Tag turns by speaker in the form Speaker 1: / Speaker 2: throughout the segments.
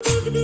Speaker 1: Welcome,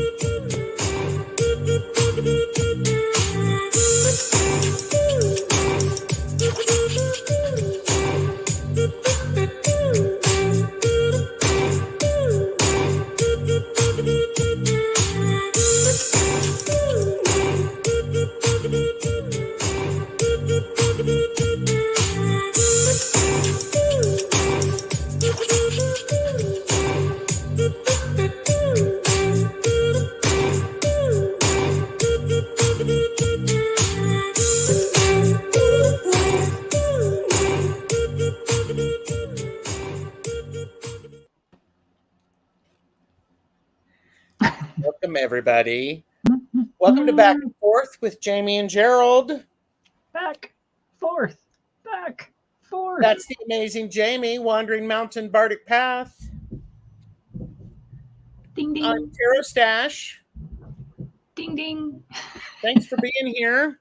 Speaker 1: everybody. Welcome to Back and Forth with Jaime and Gerald.
Speaker 2: Back, forth, back, forth.
Speaker 1: That's the amazing Jaime, wandering mountain bardic path.
Speaker 2: Ding, ding.
Speaker 1: I'm TarotStache.
Speaker 2: Ding, ding.
Speaker 1: Thanks for being here.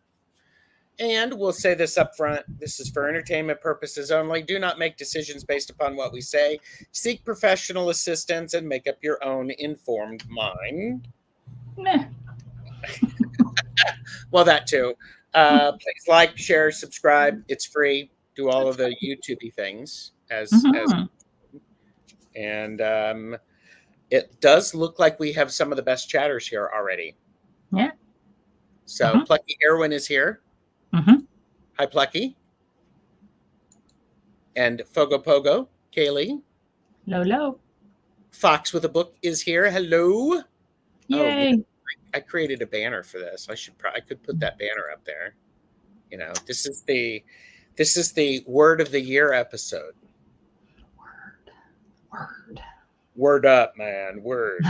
Speaker 1: And we'll say this up front. This is for entertainment purposes only. Do not make decisions based upon what we say. Seek professional assistance and make up your own informed mind.
Speaker 2: Meh.
Speaker 1: Well, that too. Please like, share, subscribe. It's free. Do all of the YouTube-y things and it does look like we have some of the best chatters here already.
Speaker 2: Yeah.
Speaker 1: So Plucky Erwin is here. Hi, Plucky. And Fogo Pogo, Kaylee.
Speaker 2: Hello.
Speaker 1: Fox with a book is here. Hello.
Speaker 2: Yay.
Speaker 1: Oh, I created a banner for this. I could put that banner up there. You know, this is the word of the year episode. Word up, man. Word.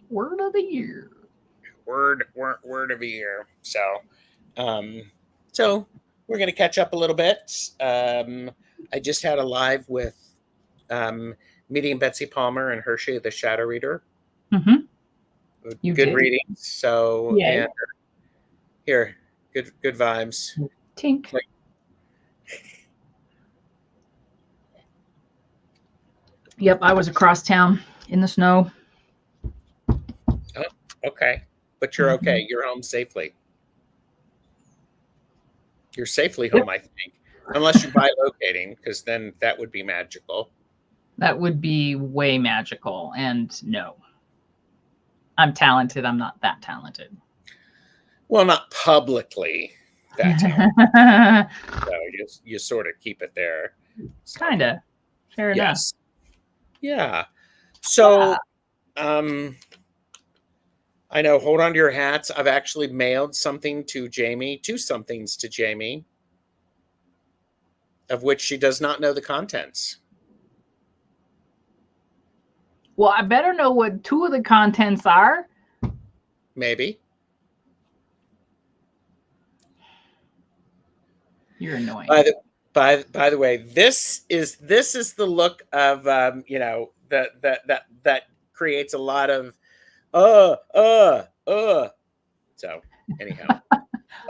Speaker 2: Word of the year.
Speaker 1: Word of the year. So we're going to catch up a little bit. I just had a live with meeting Betsy Palmer and Hershey, the Shadow Reader. Good reading. So and here, good vibes.
Speaker 2: Tink. Yep, I was across town in the snow.
Speaker 1: Oh, okay. But you're okay. You're home safely. You're safely home, I think. Unless you're bilocating, because then that would be magical.
Speaker 2: That would be way magical. And no. I'm talented. I'm not that talented.
Speaker 1: Well, not publicly that talented. So you sort of keep it there. So,
Speaker 2: kind of. Fair enough.
Speaker 1: Yeah. So, I know, hold on to your hats. I've actually mailed something to Jaime, two somethings to Jaime, of which she does not know the contents.
Speaker 2: Well, I better know what two of the contents are.
Speaker 1: Maybe.
Speaker 2: You're annoying.
Speaker 1: By the way, this is the look of that creates a lot of So anyhow,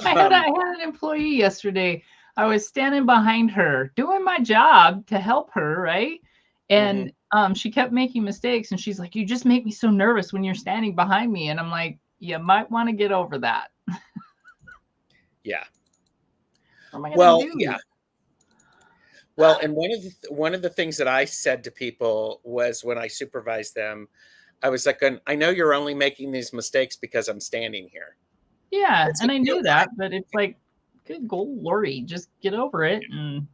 Speaker 2: I had an employee yesterday. I was standing behind her doing my job to help her, right? And she kept making mistakes, and she's like, "You just make me so nervous when you're standing behind me." And I'm like, "You might want to get over that."
Speaker 1: Yeah.
Speaker 2: What am I gonna do?
Speaker 1: Yeah. Well, and one of the things that I said to people was when I supervised them, I was like, I know you're only making these mistakes because I'm standing here.
Speaker 2: Yeah, and I knew that, but it's like, good lordy, just get over it and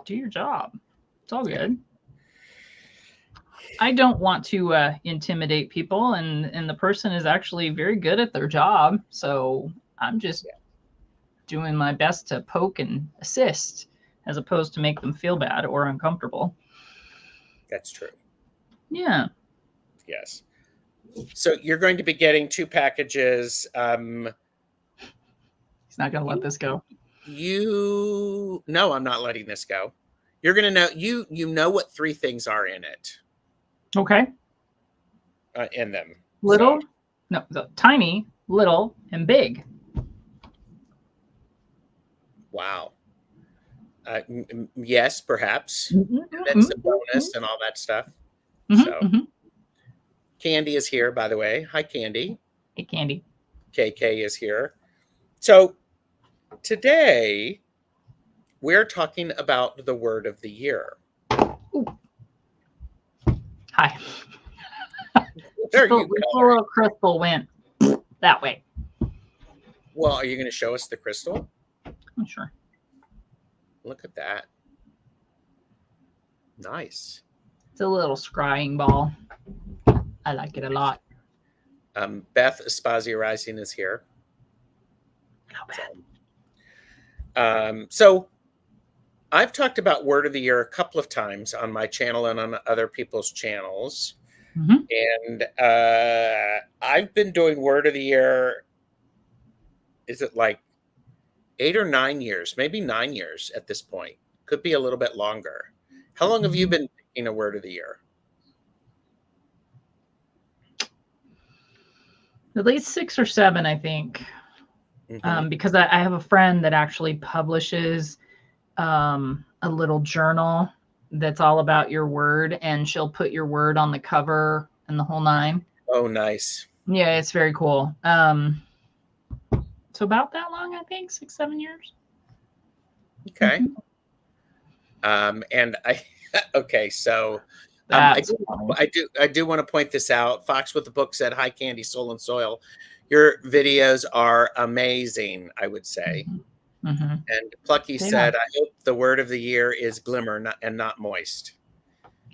Speaker 2: do your job. It's all good. I don't want to intimidate people, and the person is actually very good at their job, so I'm just doing my best to poke and assist, as opposed to make them feel bad or uncomfortable.
Speaker 1: That's true.
Speaker 2: Yeah.
Speaker 1: Yes. So you're going to be getting two packages.
Speaker 2: He's not going to let this go.
Speaker 1: No, I'm not letting this go. You're going to know, you know what three things are in it.
Speaker 2: Okay.
Speaker 1: In them.
Speaker 2: Little, tiny, little, and big.
Speaker 1: Wow. Yes, perhaps. And then some bonus and all that stuff. So Candy is here, by the way. Hi, Candy.
Speaker 2: Hey, Candy.
Speaker 1: KK is here. So today we're talking about the word of the year.
Speaker 2: Ooh. Hi.
Speaker 1: There
Speaker 2: The
Speaker 1: you go.
Speaker 2: little crystal went that way.
Speaker 1: Well, are you going to show us the crystal?
Speaker 2: I'm sure.
Speaker 1: Look at that. Nice.
Speaker 2: It's a little scrying ball. I like it a lot.
Speaker 1: Beth Espazia Rising is here.
Speaker 2: Oh,
Speaker 1: So I've talked about word of the year a couple of times on my channel and on other people's channels. And I've been doing word of the year, is it like 8 or 9 years, maybe 9 years at this point. Could be a little bit longer. How long have you been picking a word of the year?
Speaker 2: At least 6 or 7, I think. Because I have a friend that actually publishes a little journal that's all about your word, and she'll put your word on the cover and the whole 9.
Speaker 1: Oh, nice.
Speaker 2: Yeah, it's very cool. So about that long, I think, 6, 7 years.
Speaker 1: Okay. And okay, so I do want to point this out. Fox with the Book said, "Hi, Candy, Soul and Soil. Your videos are amazing," I would say. And Plucky said, "I hope the word of the year is glimmer and not moist."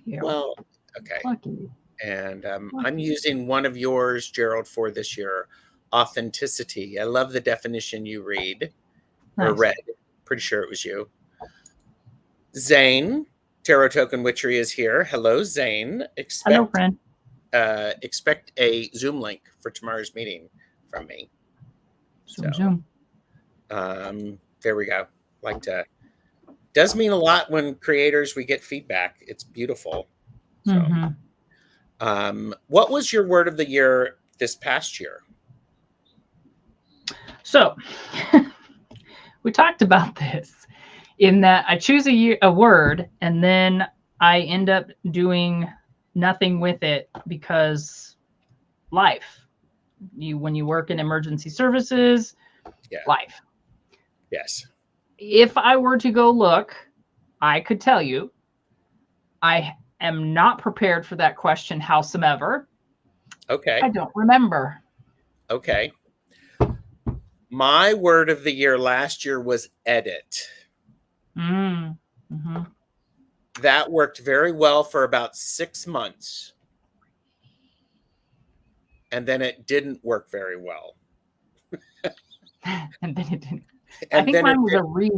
Speaker 1: Yeah. Well, okay. Plucky. And I'm using one of yours, Gerald, for this year, authenticity. I love the definition you read or read. Pretty sure it was you. Zane, Tarot Token Witchery is here. Hello, Zane.
Speaker 2: Hello, friend.
Speaker 1: Expect a Zoom link for tomorrow's meeting from me.
Speaker 2: Zoom.
Speaker 1: There we go. Does mean a lot when creators, we get feedback. It's beautiful. So, what was your word of the year this past year?
Speaker 2: So, we talked about this in that I choose a word and then I end up doing nothing with it because life. When you work in emergency services, life.
Speaker 1: Yes.
Speaker 2: If I were to go look, I could tell you I am not prepared for that question, howsoever.
Speaker 1: Okay.
Speaker 2: I don't remember.
Speaker 1: Okay. My word of the year last year was edit. That worked very well for about 6 months. And then it didn't work very well.
Speaker 2: And then it didn't. I think mine was a re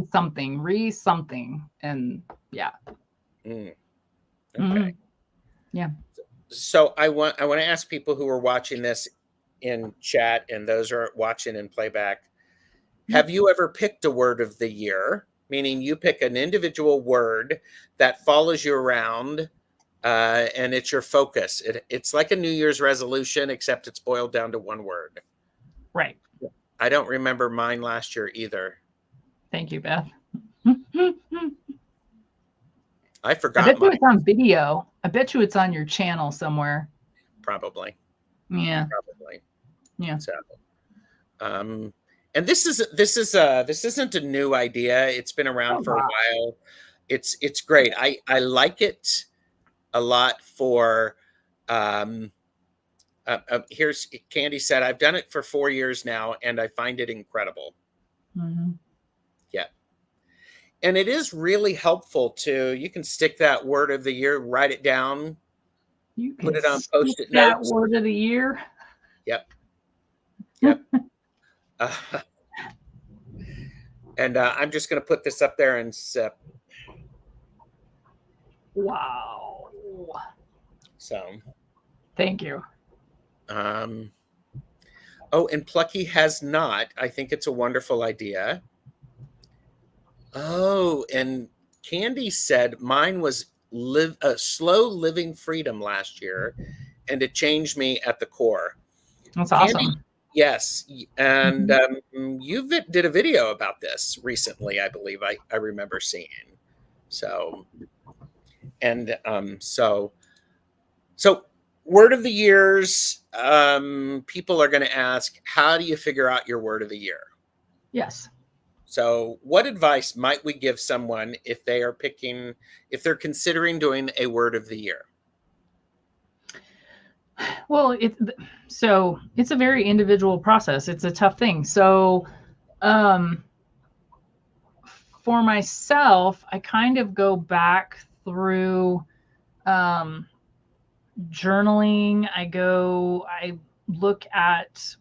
Speaker 2: something. And yeah.
Speaker 1: Okay.
Speaker 2: Yeah.
Speaker 1: So I want to ask people who are watching this in chat and those who are watching in playback, have you ever picked a word of the year? Meaning you pick an individual word that follows you around and it's your focus. It's like a New Year's resolution, except it's boiled down to one word.
Speaker 2: Right.
Speaker 1: I don't remember mine last year either.
Speaker 2: Thank you, Beth.
Speaker 1: I forgot.
Speaker 2: I bet you it's on video. I bet you it's on your channel somewhere.
Speaker 1: Probably.
Speaker 2: Yeah.
Speaker 1: Probably.
Speaker 2: Yeah.
Speaker 1: So, and this isn't a new idea. It's been around for a while. It's great. I like it a lot for. Here's Candy said, I've done it for 4 years now, and I find it incredible. Yeah. And it is really helpful to, you can stick that word of the year, write it down,
Speaker 2: you
Speaker 1: put it on Post-it
Speaker 2: notes.
Speaker 1: That
Speaker 2: word of the year.
Speaker 1: Yep. And I'm just going to put this up there and sip.
Speaker 2: Wow.
Speaker 1: So.
Speaker 2: Thank you.
Speaker 1: Oh, and Plucky has not. I think it's a wonderful idea. Oh, and Candy said mine was slow living freedom last year, and it changed me at the core.
Speaker 2: That's
Speaker 1: Candy,
Speaker 2: awesome.
Speaker 1: Yes, and you did a video about this recently, I believe. I remember seeing. So, and so Word of the years. People are going to ask, how do you figure out your word of the year?
Speaker 2: Yes.
Speaker 1: So, what advice might we give someone if they're considering doing a word of the year?
Speaker 2: Well, it's a very individual process. It's a tough thing. So, um, for myself, I kind of go back through um, journaling. I look at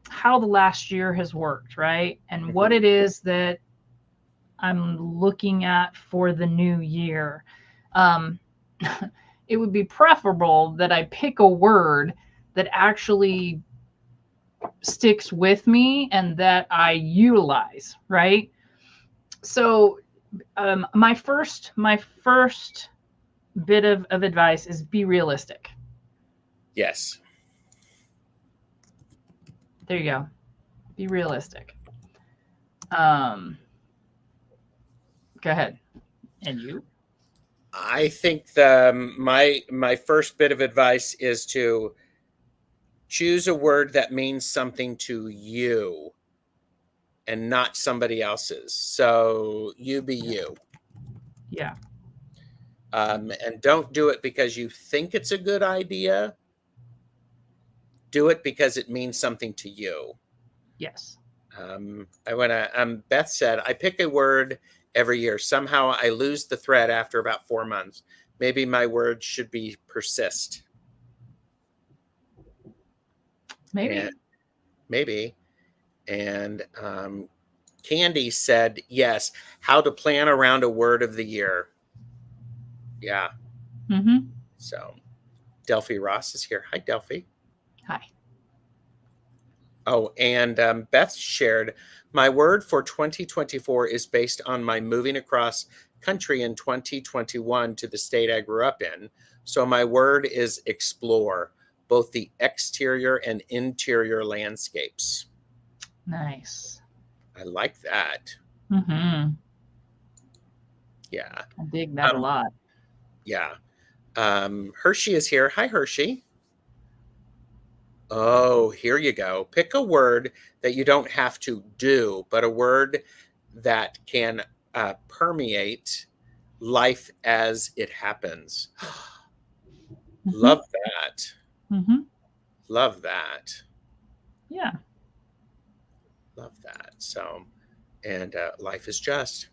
Speaker 2: how the last year has worked, right? And what it is that I'm looking at for the new year. Um, it would be preferable that I pick a word that actually sticks with me and that I utilize, right? So my first bit of advice is be realistic.
Speaker 1: Yes.
Speaker 2: There you go. Be realistic. Go ahead. And you?
Speaker 1: I think my first bit of advice is to choose a word that means something to you and not somebody else's. So you be you.
Speaker 2: Yeah.
Speaker 1: And don't do it because you think it's a good idea. Do it because it means something to you.
Speaker 2: Yes.
Speaker 1: Beth said, I pick a word every year. Somehow I lose the thread after about 4 months. Maybe my word should be persist.
Speaker 2: Maybe.
Speaker 1: And maybe. And Candy said, yes, how to plan around a word of the year. Yeah.
Speaker 2: Mm-hmm.
Speaker 1: So Delphi Ross is here. Hi, Delphi.
Speaker 2: Hi.
Speaker 1: Oh, and Beth shared, my word for 2024 is based on my moving across country in 2021 to the state I grew up in. So my word is explore, both the exterior and interior landscapes.
Speaker 2: Nice.
Speaker 1: I like that.
Speaker 2: Mm-hmm.
Speaker 1: Yeah.
Speaker 2: I dig that a lot.
Speaker 1: Yeah. Hershey is here. Hi, Hershey. Oh, here you go. Pick a word that you don't have to do, but a word that can permeate life as it happens.
Speaker 2: Mm-hmm.
Speaker 1: Love that.
Speaker 2: Mm-hmm.
Speaker 1: Love that.
Speaker 2: Yeah.
Speaker 1: Love that. So, and life is just.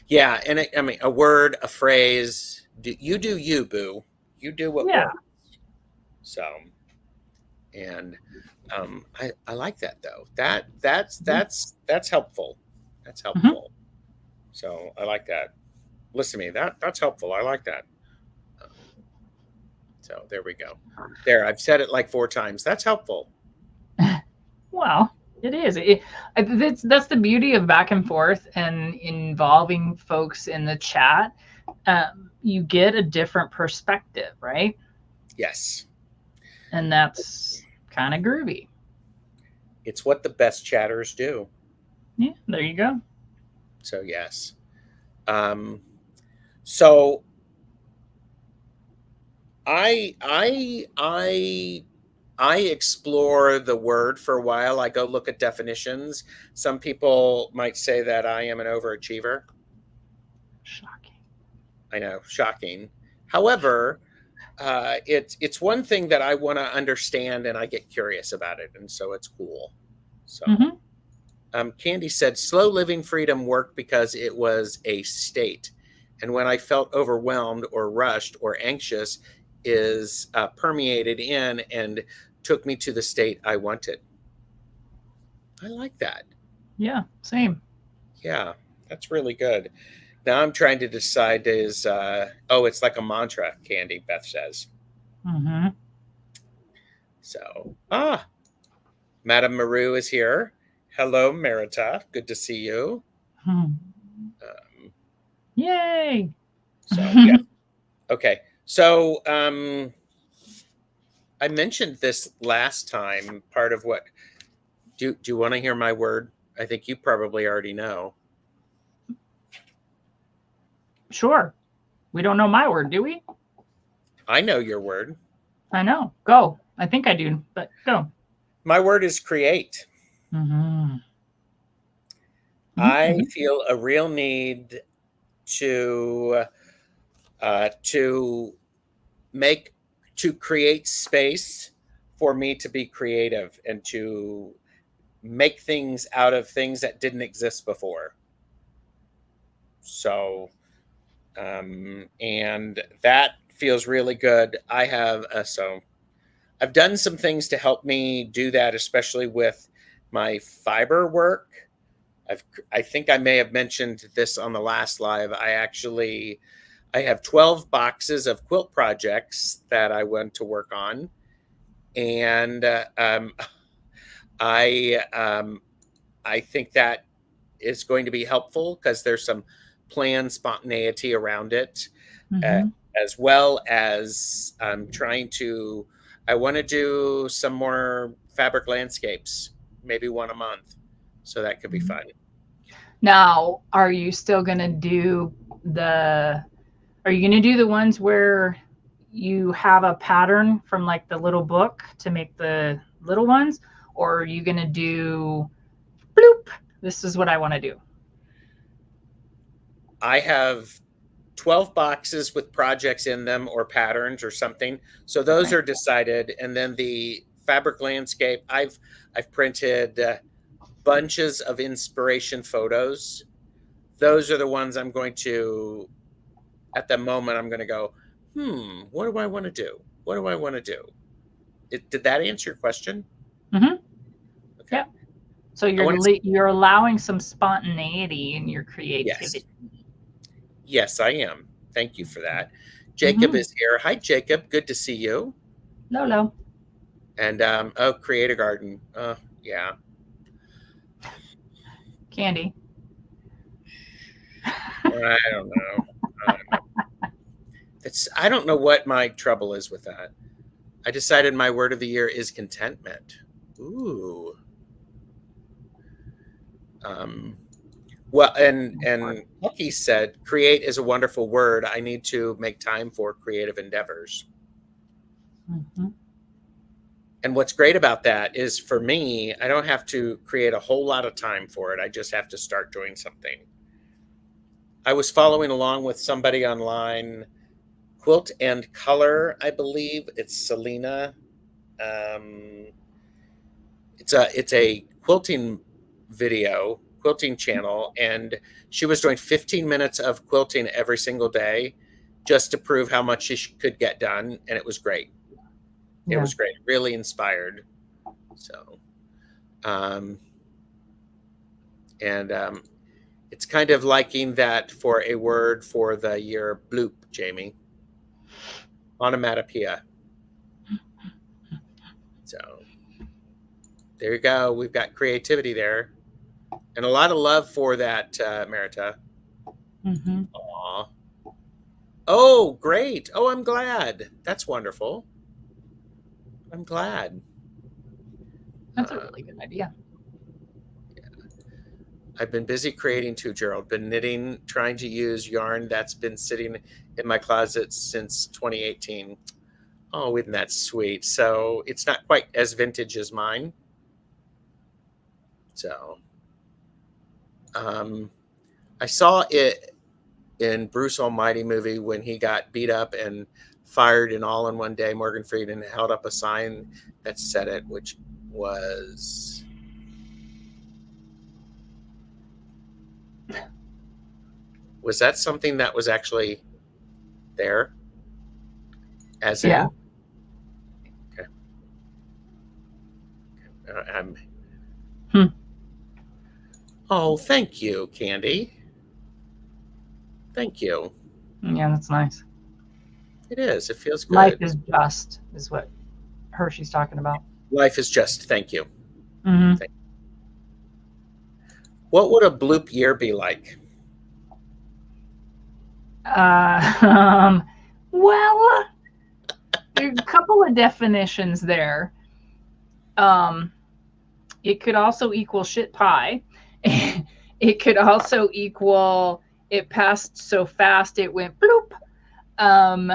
Speaker 1: Yeah. And I mean, a word, a phrase, you do you, boo. You do what
Speaker 2: Yeah.
Speaker 1: works. So, and I like that though. That's helpful. That's
Speaker 2: Mm-hmm.
Speaker 1: helpful. So I like that. Listen to me. That's helpful. I like that. So there we go. There, I've said it like 4 times. That's helpful.
Speaker 2: Well, it is. That's the beauty of back and forth and involving folks in the chat. You get a different perspective, right?
Speaker 1: Yes.
Speaker 2: And that's kind of groovy.
Speaker 1: It's what the best chatters do.
Speaker 2: Yeah, there you go.
Speaker 1: So yes. Um, so I explore the word for a while. I go look at definitions. Some people might say that I am an overachiever.
Speaker 2: Shocking.
Speaker 1: I know, shocking. However, it's one thing that I want to understand, and I get curious about it, and so it's cool. So, Candy said, "Slow living freedom worked because it was a state, and when I felt overwhelmed or rushed or anxious, is permeated in and took me to the state I wanted." I like that.
Speaker 2: Yeah, same.
Speaker 1: Yeah, that's really good. Now I'm trying to decide is it's like a mantra, Candy, Beth says.
Speaker 2: Mm-hmm.
Speaker 1: So, Madame Maru is here. Hello, Merita. Good to see you. Um,
Speaker 2: Yay.
Speaker 1: so, yeah. Okay. So, I mentioned this last time. Part of what do you want to hear my word? I think you probably already know.
Speaker 2: Sure. We don't know my word, do we?
Speaker 1: I know your word.
Speaker 2: I know. Go. I think I do, but go.
Speaker 1: My word is create.
Speaker 2: Mm-hmm.
Speaker 1: I
Speaker 2: Mm-hmm.
Speaker 1: feel a real need to to make to create space for me to be creative and to make things out of things that didn't exist before. So, and that feels really good. I've done some things to help me do that, especially with my fiber work. I think I may have mentioned this on the last live. I have 12 boxes of quilt projects that I want to work on, and I um, I think that is going to be helpful because there's some planned spontaneity around it, uh,
Speaker 2: Mm-hmm.
Speaker 1: as well as trying to. I want to do some more fabric landscapes, maybe one a month, so that could be
Speaker 2: Mm-hmm.
Speaker 1: fun.
Speaker 2: Now, are you still gonna do the? Are you gonna do the ones where you have a pattern from like the little book to make the little ones, or are you gonna do bloop? This is what I want to do.
Speaker 1: I have 12 boxes with projects in them or patterns or something. So those
Speaker 2: Okay.
Speaker 1: are decided. And then the fabric landscape, I've printed bunches of inspiration photos. Those are the ones I'm going to, at the moment, I'm going to go, what do I want to do? What do I want to do? Did that answer your question?
Speaker 2: Mm-hmm.
Speaker 1: Okay.
Speaker 2: Yeah. So
Speaker 1: I want to,
Speaker 2: you're allowing some spontaneity in your
Speaker 1: yes.
Speaker 2: creativity.
Speaker 1: Yes, I am. Thank you for that. Jacob
Speaker 2: Mm-hmm.
Speaker 1: is here. Hi, Jacob. Good to see you.
Speaker 2: Lolo.
Speaker 1: And oh, create a garden. Yeah.
Speaker 2: Candy.
Speaker 1: I don't know. I don't know. I don't know what my trouble is with that. I decided my word of the year is contentment. Ooh. Um, well, and Lucky said, "Create is a wonderful word. I need to make time for creative endeavors."
Speaker 2: Mm-hmm.
Speaker 1: And what's great about that is, for me, I don't have to create a whole lot of time for it. I just have to start doing something. I was following along with somebody online, Quilt and Color, I believe. It's Selena. Um, it's a quilting channel, and she was doing 15 minutes of quilting every single day just to prove how much she could get done, and it was great. It
Speaker 2: Yeah.
Speaker 1: was great, really inspired. So, um, and it's kind of liking that for a word for the year, bloop, Jamie. Onomatopoeia. So there you go. We've got creativity there, and a lot of love for that, Merita.
Speaker 2: Mm-hmm.
Speaker 1: Aw. Oh, great. Oh, I'm glad. That's wonderful. I'm glad.
Speaker 2: That's a
Speaker 1: Uh,
Speaker 2: really good idea.
Speaker 1: I've been busy creating too, Gerald. Been knitting, trying to use yarn that's been sitting in my closet since 2018. Oh, isn't that sweet? So it's not quite as vintage as mine. So um, I saw it in Bruce Almighty movie when he got beat up and fired and all in one day. Morgan Freeman held up a sign that said it, which was that something that was actually there? As
Speaker 2: Yeah.
Speaker 1: in, okay, I'm.
Speaker 2: Hmm.
Speaker 1: Oh, thank you, Candy. Thank you.
Speaker 2: Yeah, that's nice.
Speaker 1: It is. It feels
Speaker 2: Life
Speaker 1: good.
Speaker 2: is just, is what Hershey's talking about.
Speaker 1: Life is just. Thank you.
Speaker 2: Mm-hmm.
Speaker 1: Thank What would a bloop year be like?
Speaker 2: Uh, well, there's a couple of definitions there. Um, it could also equal shit pie. It could also equal it passed so fast it went bloop. Um,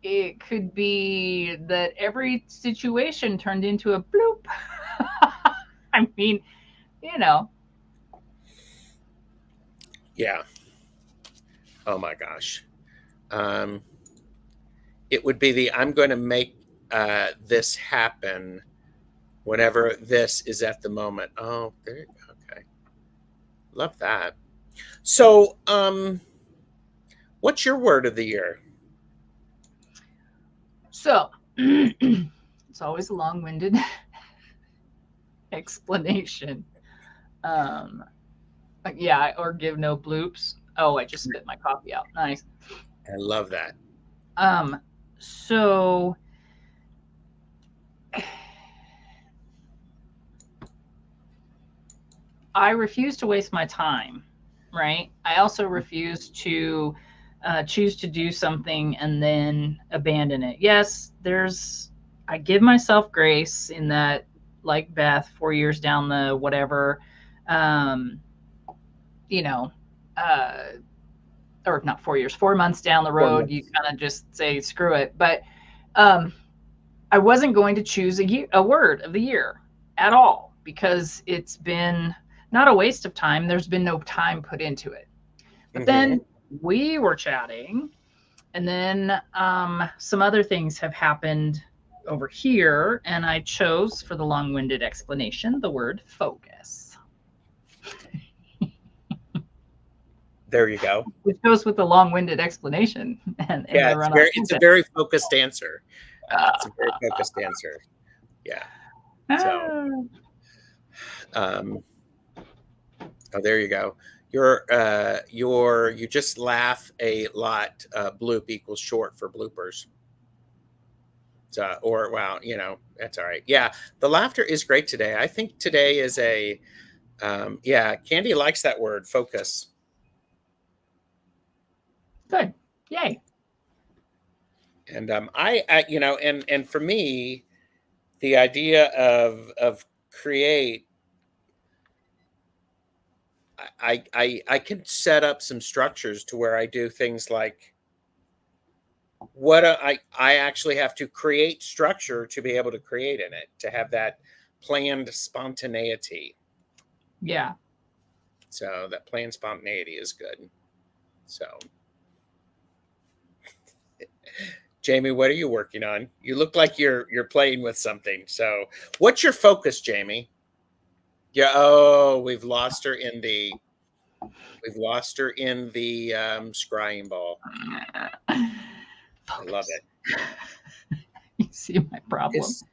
Speaker 2: it could be that every situation turned into a bloop. I mean, you know.
Speaker 1: Yeah. Oh my gosh. It would be the I'm going to make this happen whenever this is at the moment. Oh, there you go. Okay. Love that. So, what's your word of the year?
Speaker 2: So it's always a long-winded explanation. Yeah, or give no bloops. Oh, I just spit my coffee out. Nice.
Speaker 1: I love that.
Speaker 2: So I refuse to waste my time, right? I also refuse to choose to do something and then abandon it. Yes, I give myself grace in that, like Beth, 4 years down the whatever, um, you know, uh, or not 4 years, 4 months down the road, you kind of just say, screw it. But I wasn't going to choose a word of the year at all because it's been not a waste of time. There's been no time put into it. But then we were chatting, and then some other things have happened over here, and I chose for the long-winded explanation the word focus.
Speaker 1: There you go.
Speaker 2: Which goes with the long-winded explanation. And
Speaker 1: Yeah, it's a very focused answer. It's a very focused answer. Yeah. So, oh, there you go. You just laugh a lot. Bloop equals short for bloopers. Or wow, that's all right. Yeah, the laughter is great today. I think today is yeah. Candy likes that word, focus.
Speaker 2: Good. Yay.
Speaker 1: And and for me, the idea of create, I can set up some structures to where I do things like I actually have to create structure to be able to create in it, to have that planned spontaneity.
Speaker 2: Yeah.
Speaker 1: So that planned spontaneity is good. So Jamie, what are you working on? You look like you're playing with something. So what's your focus, Jamie? Yeah, oh, we've lost her in the scrying ball. I love it.
Speaker 2: You see my problem.
Speaker 1: It's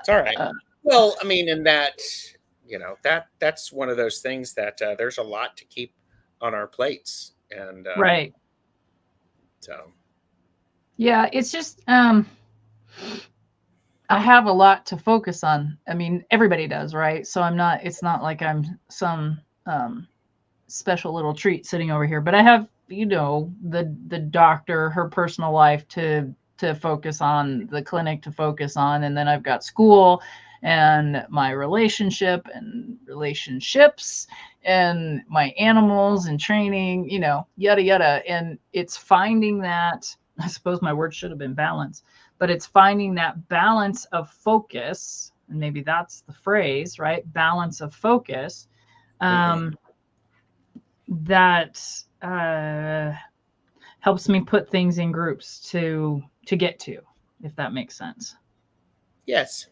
Speaker 1: all right. Well, I mean, in that, that's one of those things that there's a lot to keep on our plates, and
Speaker 2: right.
Speaker 1: So,
Speaker 2: yeah, it's just I have a lot to focus on. I mean, everybody does, right? So it's not like I'm some special little treat sitting over here, but I have, the doctor, her personal life to focus on, the clinic to focus on, and then I've got school and my relationship and relationships and my animals and training, yada yada. And it's finding that, I suppose my word should have been balance, but it's finding that balance of focus, and maybe that's the phrase, right? Balance of focus. That helps me put things in groups to get to, if that makes sense.
Speaker 1: Yes.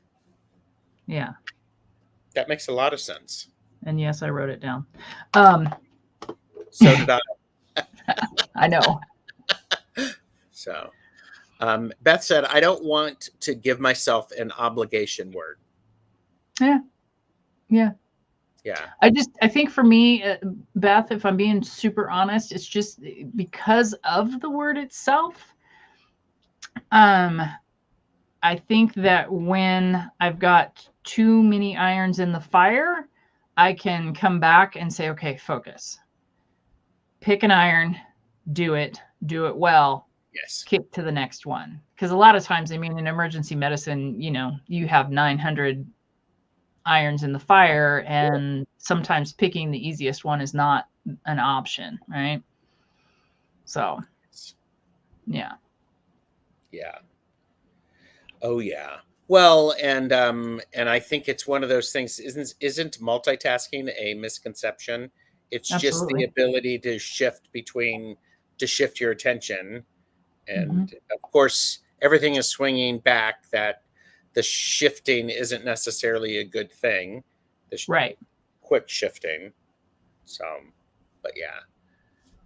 Speaker 2: Yeah.
Speaker 1: That makes a lot of sense.
Speaker 2: And yes, I wrote it down.
Speaker 1: So did I.
Speaker 2: I know.
Speaker 1: So, Beth said, I don't want to give myself an obligation word.
Speaker 2: Yeah. Yeah.
Speaker 1: Yeah.
Speaker 2: I think for me, Beth, if I'm being super honest, it's just because of the word itself. I think that when I've got too many irons in the fire, I can come back and say, okay, focus. Pick an iron, do it well.
Speaker 1: Yes.
Speaker 2: Kick to the next one. Because a lot of times, I mean, in emergency medicine, you have 900 irons in the fire, and sometimes picking the easiest one is not an option, right? So, yeah.
Speaker 1: Yeah. Oh yeah. Well, and I think it's one of those things. Isn't multitasking a misconception? It's just the
Speaker 2: Absolutely.
Speaker 1: ability to shift your attention,
Speaker 2: Hmm.
Speaker 1: and of course, everything is swinging back. That the shifting isn't necessarily a good thing. The
Speaker 2: Right.
Speaker 1: quick shifting. So, but yeah.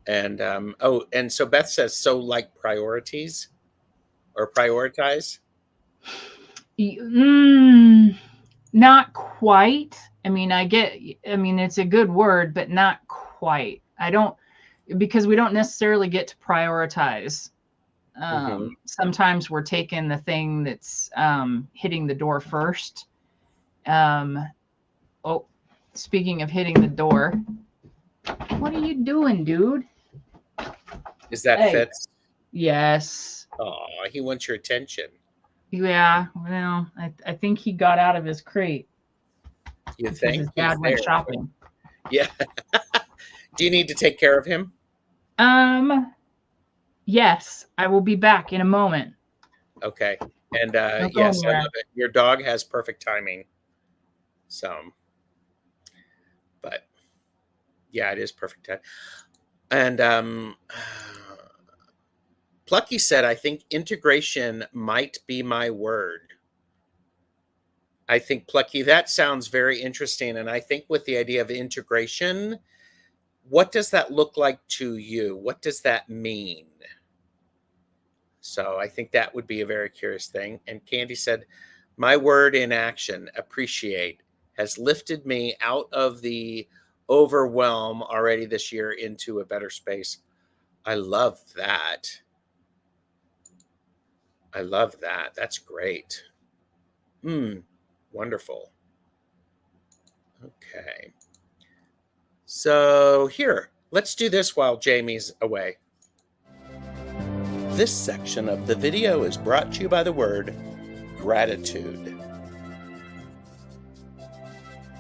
Speaker 1: And oh, and so Beth says, so like priorities or prioritize.
Speaker 2: Mm, not quite. I mean, I mean, it's a good word, but not quite. I don't, because we don't necessarily get to prioritize.
Speaker 1: Hmm.
Speaker 2: Sometimes we're taking the thing that's hitting the door first. Um, oh, speaking of hitting the door, what are you doing, dude?
Speaker 1: Is that
Speaker 2: Hey,
Speaker 1: Fitz?
Speaker 2: yes.
Speaker 1: Oh, he wants your attention.
Speaker 2: Yeah, well, I think he got out of his crate
Speaker 1: You
Speaker 2: because
Speaker 1: think
Speaker 2: his
Speaker 1: he's
Speaker 2: dad went
Speaker 1: there?
Speaker 2: shopping.
Speaker 1: Yeah. Do you need to take care of him?
Speaker 2: Um, yes, I will be back in a moment.
Speaker 1: Okay. And
Speaker 2: Don't go
Speaker 1: yes, I
Speaker 2: anywhere.
Speaker 1: love it. Your dog has perfect timing. So, but yeah, it is perfect time. And Plucky said, I think integration might be my word. I think Plucky, that sounds very interesting. And I think with the idea of integration, what does that look like to you? What does that mean? So I think that would be a very curious thing. And Candy said, my word in action, appreciate, has lifted me out of the overwhelm already this year into a better space. I love that. I love that. That's great. Wonderful. Okay. So here, let's do this while Jamie's away. This section of the video is brought to you by the word gratitude.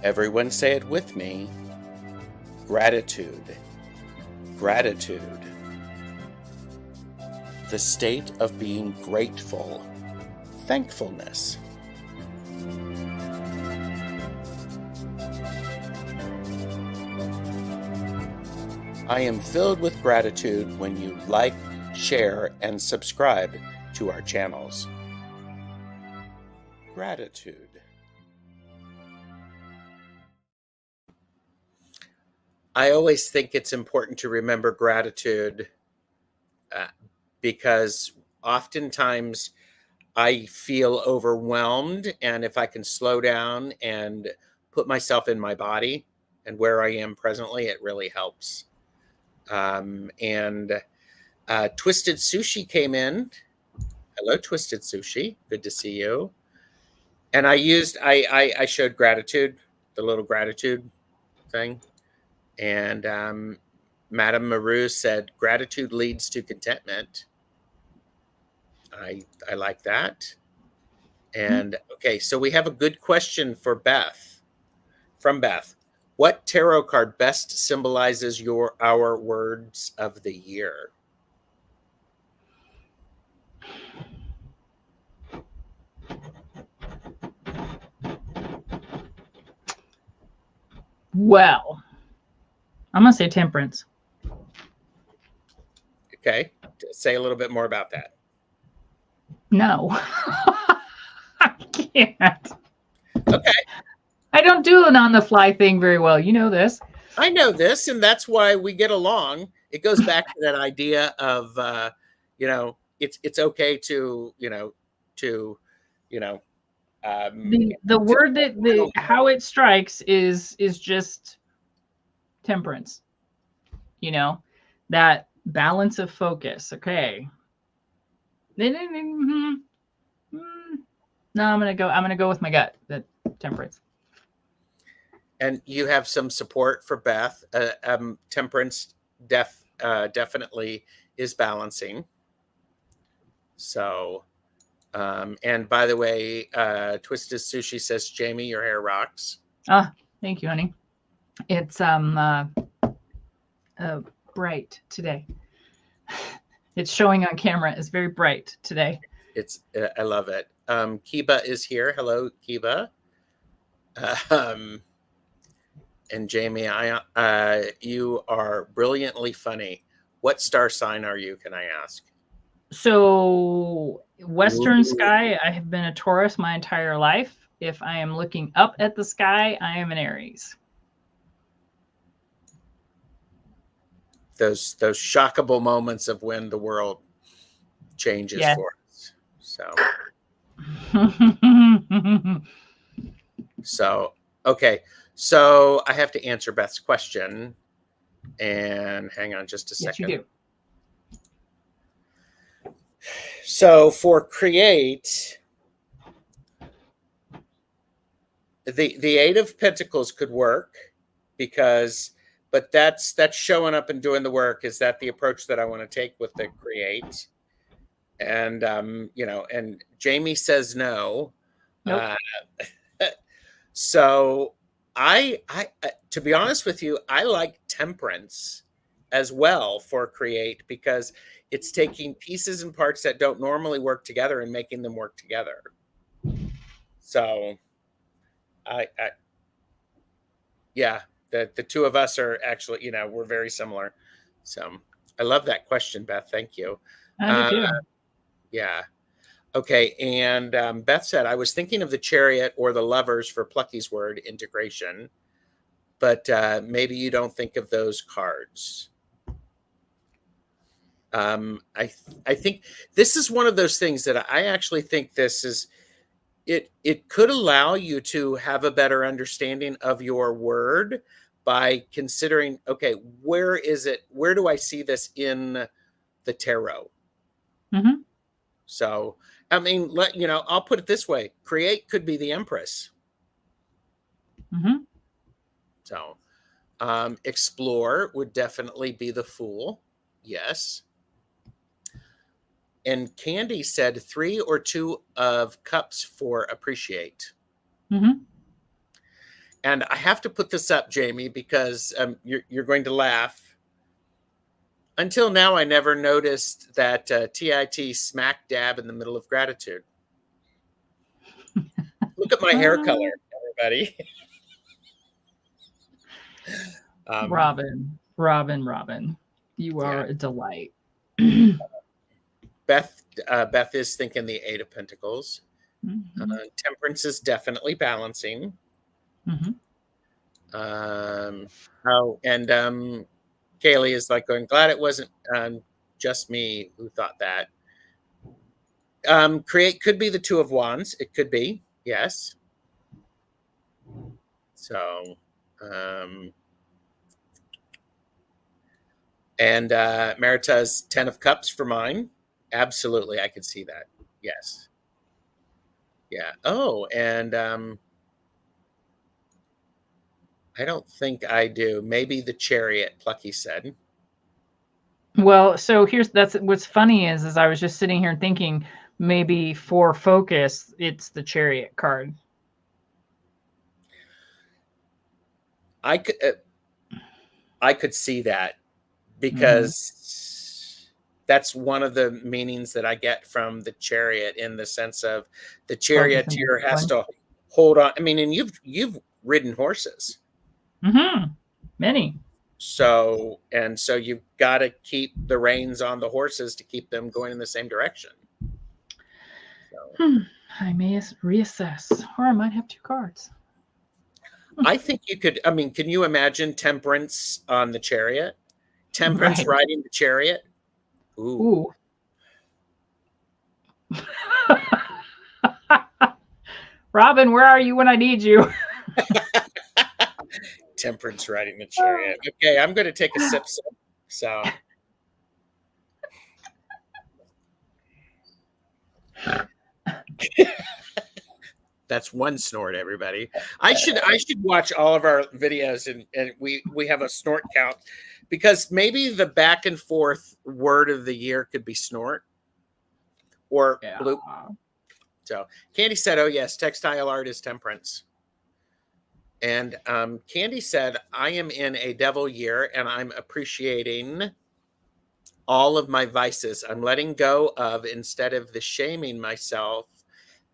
Speaker 1: Everyone say it with me. Gratitude. Gratitude. The state of being grateful. Thankfulness. I am filled with gratitude when you like, share, and subscribe to our channels. Gratitude. I always think it's important to remember gratitude because oftentimes I feel overwhelmed, and if I can slow down and put myself in my body and where I am presently, it really helps. And Twisted Sushi came in. Hello, Twisted Sushi. Good to see you. And I showed gratitude, the little gratitude thing. And Madame Maru said, gratitude leads to contentment. I like that. And okay, so we have a good question for Beth, from Beth. What tarot card best symbolizes our words of the year?
Speaker 2: Well, I'm gonna say temperance.
Speaker 1: Okay, say a little bit more about that.
Speaker 2: No, I can't.
Speaker 1: Okay,
Speaker 2: I don't do an on the fly thing very well. You know this.
Speaker 1: I know this, and that's why we get along. It goes back to that idea of, it's okay to, to, you know,
Speaker 2: The
Speaker 1: to,
Speaker 2: word that the how it strikes is just temperance. You know, that balance of focus. Okay. No, I'm gonna go with my gut. That temperance.
Speaker 1: and you have some support for Beth. Temperance definitely is balancing. So, and by the way, Twisted Sushi says, Jamie, your hair rocks.
Speaker 2: Ah, thank you, honey. It's bright today. It's showing on camera. It's very bright today.
Speaker 1: I love it. Kiba is here. Hello, Kiba. And Jamie, you are brilliantly funny. What star sign are you? Can I ask?
Speaker 2: So Western
Speaker 1: Ooh.
Speaker 2: sky, I have been a Taurus my entire life. If I am looking up at the sky, I am an Aries.
Speaker 1: Those shockable moments of when the world changes for us. So okay. So I have to answer Beth's question. And hang on just a second.
Speaker 2: Yes, you
Speaker 1: do. So for create, the Eight of Pentacles could work because, but that's showing up and doing the work. Is that the approach that I want to take with the create? And and Jamie says no.
Speaker 2: Nope.
Speaker 1: So I to be honest with you, I like temperance as well for create because it's taking pieces and parts that don't normally work together and making them work together. So yeah, the two of us are actually, we're very similar. So I love that question, Beth. Thank you.
Speaker 2: I do too.
Speaker 1: Yeah. Okay. And Beth said, I was thinking of the Chariot or the Lovers for Plucky's word integration, but maybe you don't think of those cards. I think this is one of those things that I actually think this is, it could allow you to have a better understanding of your word by considering, okay, where is it? Where do I see this in the tarot?
Speaker 2: Mm-hmm.
Speaker 1: So, I mean, I'll put it this way: create could be the Empress.
Speaker 2: Mm-hmm.
Speaker 1: So, explore would definitely be the Fool. Yes. And Candy said 3 or 2 of Cups for appreciate.
Speaker 2: Mm-hmm.
Speaker 1: And I have to put this up, Jamie, because you're going to laugh. Until now, I never noticed that TIT smack dab in the middle of gratitude. Look at my hair color, everybody.
Speaker 2: Robin, you are a delight.
Speaker 1: Beth is thinking the 8 of Pentacles.
Speaker 2: Mm-hmm.
Speaker 1: Temperance is definitely balancing.
Speaker 2: Mm-hmm.
Speaker 1: Kaylee is like going, glad it wasn't just me who thought that. Create could be the 2 of Wands. It could be, yes. So, and Marita's 10 of Cups for mine. Absolutely, I could see that. Yes. Yeah. Oh, and I don't think I do. Maybe the Chariot, Plucky said.
Speaker 2: Well, so that's what's funny is I was just sitting here thinking maybe for focus, it's the Chariot card.
Speaker 1: I could see that because that's one of the meanings that I get from the Chariot, in the sense of the charioteer has to hold on. I mean, and you've ridden horses.
Speaker 2: Mm-hmm. Many.
Speaker 1: So you've got to keep the reins on the horses to keep them going in the same direction. So.
Speaker 2: I may reassess, or I might have 2 cards.
Speaker 1: I think you could. I mean, can you imagine Temperance on the Chariot? Temperance riding the Chariot? Ooh.
Speaker 2: Robin, where are you when I need you?
Speaker 1: Temperance riding the Chariot. Okay, I'm going to take a sip. So. That's one snort, everybody. I should watch all of our videos and we have a snort count, because maybe the back and forth word of the year could be snort or bloop. So Candy said, oh yes, textile art is temperance. And Candy said, I am in a devil year and I'm appreciating all of my vices. I'm letting go of, instead of the shaming myself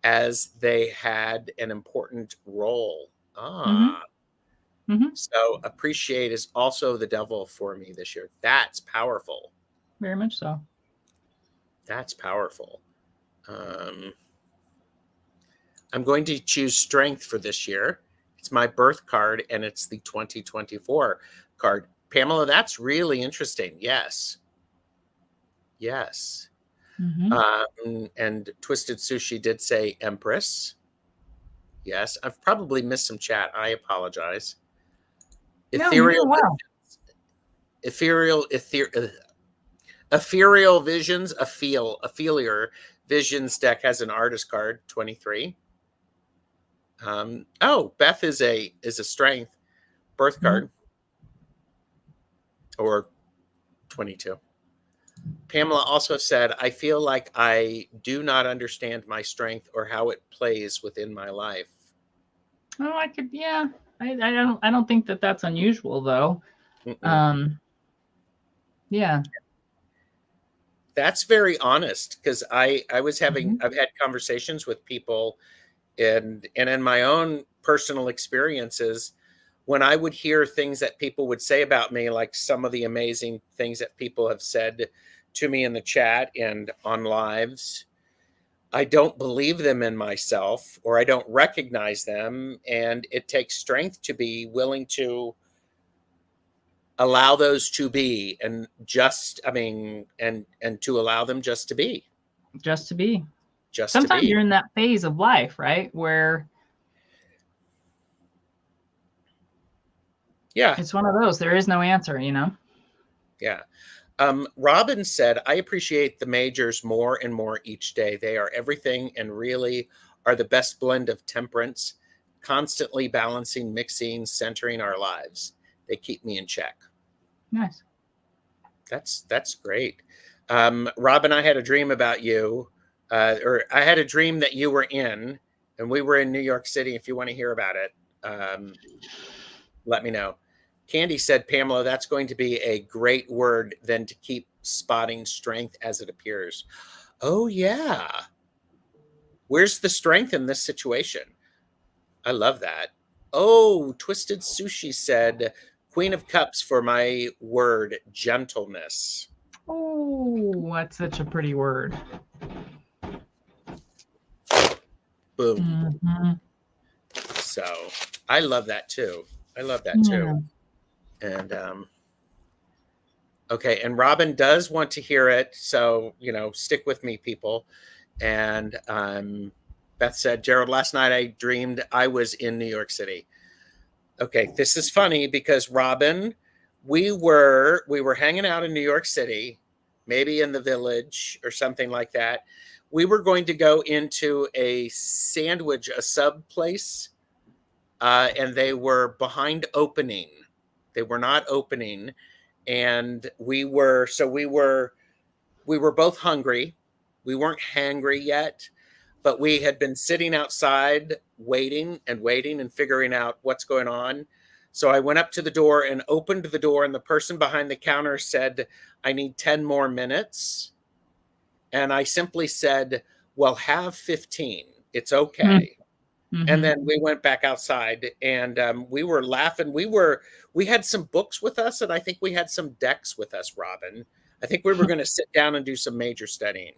Speaker 1: as they had an important role.
Speaker 2: Mm-hmm. Mm-hmm.
Speaker 1: So appreciate is also the devil for me this year. That's powerful.
Speaker 2: Very much so.
Speaker 1: That's powerful. I'm going to choose strength for this year. It's my birth card, and it's the 2024 card. Pamela, that's really interesting. Yes. Yes. And Twisted Sushi did say Empress. Yes. I've probably missed some chat. I apologize.
Speaker 2: No, you're doing well.
Speaker 1: Ethereal, ethereal visions, Aphelier Visions deck has an artist card, 23. Beth is a strength birth card, or 22. Pamela also said, I feel like I do not understand my strength or how it plays within my life.
Speaker 2: Oh, yeah. I don't think that that's unusual though. Yeah.
Speaker 1: That's very honest, because I've had conversations with people, and in my own personal experiences, when I would hear things that people would say about me, like some of the amazing things that people have said to me in the chat and on lives, I don't believe them in myself, or I don't recognize them. And it takes strength to be willing to allow those to be, and and to allow them just to be.
Speaker 2: Just to be.
Speaker 1: Just
Speaker 2: Sometimes
Speaker 1: to be.
Speaker 2: you're in that phase of life, right? Where it's one of those, there is no answer, you know?
Speaker 1: Yeah. Robin said, I appreciate the majors more and more each day. They are everything and really are the best blend of temperance, constantly balancing, mixing, centering our lives. They keep me in check.
Speaker 2: Nice.
Speaker 1: That's great. Robin, I had a dream about you, or I had a dream that you were in, and we were in New York City. If you want to hear about it, let me know. Candy said, Pamela, that's going to be a great word then to keep spotting strength as it appears. Oh, yeah. Where's the strength in this situation? I love that. Oh, Twisted Sushi said, Queen of Cups for my word, gentleness.
Speaker 2: Oh, that's such a pretty word.
Speaker 1: Boom. So I love that too. And okay, and Robin does want to hear it, so stick with me, people. And Beth said, Gerald, last night I dreamed I was in New York City. Okay, this is funny because Robin, we were hanging out in New York City, maybe in the Village or something like that. We were going to go into a sub place, and they were behind opening. They were not opening, and we were both hungry. We weren't hangry yet, but we had been sitting outside waiting and figuring out what's going on. So I went up to the door and opened the door, and the person behind the counter said, I need 10 more minutes. And I simply said, well, have 15. It's okay. And then we went back outside, and we were laughing. We had some books with us, and I think we had some decks with us, Robin. I think we were going to sit down and do some major studying.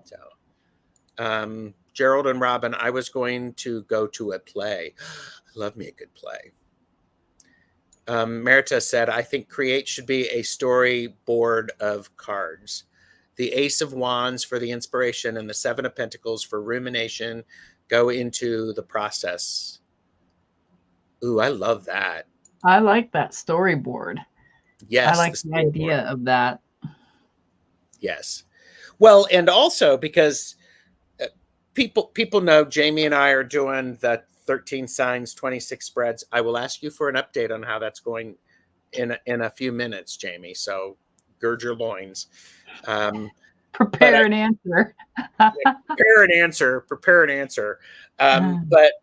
Speaker 1: So, Gerald and Robin, I was going to go to a play. I love me a good play. Merita said, I think Create should be a storyboard of cards. The Ace of Wands for the inspiration and the Seven of Pentacles for rumination go into the process. Ooh, I love that.
Speaker 2: I like that storyboard.
Speaker 1: Yes.
Speaker 2: I like the idea of that.
Speaker 1: Yes. Well, and also because people know Jamie and I are doing the 13 signs, 26 spreads. I will ask you for an update on how that's going in a few minutes, Jamie. So gird your loins.
Speaker 2: Prepare an answer.
Speaker 1: Prepare an answer. But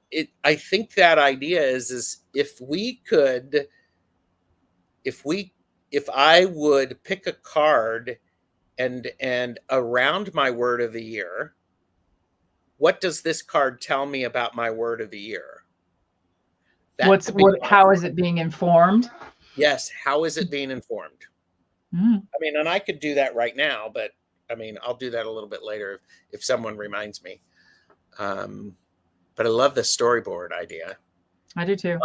Speaker 1: I think that idea is if I would pick a card and around my word of the year, what does this card tell me about my word of the year? That could be fun.
Speaker 2: How is it being informed?
Speaker 1: Yes, how is it being informed?
Speaker 2: Mm.
Speaker 1: I mean, and I could do that right now, but I mean, I'll do that a little bit later if someone reminds me. But I love the storyboard idea.
Speaker 2: I do too.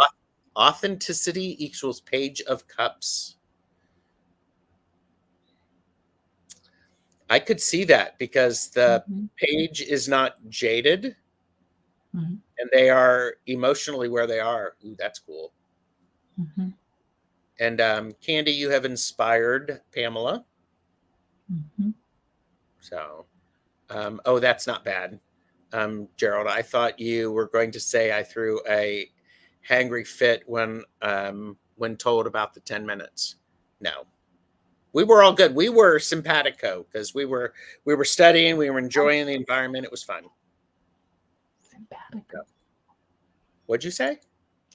Speaker 1: Authenticity equals Page of Cups. I could see that because the page is not jaded, and they are emotionally where they are. Ooh, that's cool. And Candy, you have inspired Pamela. So, oh, that's not bad. Gerald, I thought you were going to say I threw a hangry fit when told about the 10 minutes. No. We were all good. We were simpatico because we were studying, we were enjoying the environment. It was fun.
Speaker 2: Simpatico.
Speaker 1: What'd you say?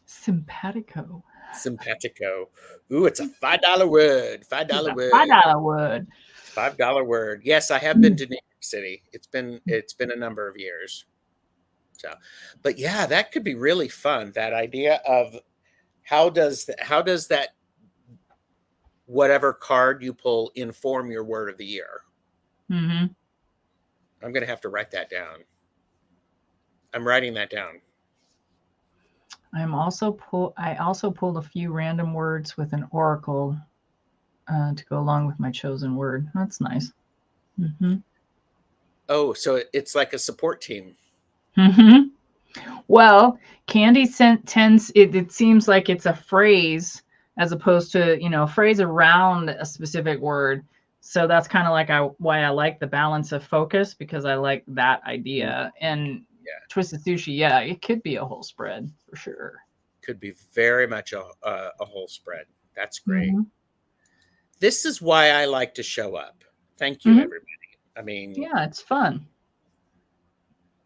Speaker 2: Simpatico.
Speaker 1: Simpatico. Ooh, it's a $5 word. $5 word.
Speaker 2: $5 word.
Speaker 1: $5 word. Yes, I have been to New York City. It's been a number of years. So, but yeah, that could be really fun. That idea of how does that whatever card you pull inform your word of the year? I'm going to have to write that down. I'm writing that down.
Speaker 2: I also pulled a few random words with an oracle to go along with my chosen word. That's nice.
Speaker 1: Oh, so it's like a support team.
Speaker 2: Well, Candy tends. It seems like it's a phrase as opposed to a phrase around a specific word. So that's kind of like why I like the balance of focus, because I like that idea. And Twisted Sushi, yeah, it could be a whole spread for sure.
Speaker 1: Could be very much a whole spread. That's great. This is why I like to show up. Thank you, everybody. I mean,
Speaker 2: yeah, it's fun.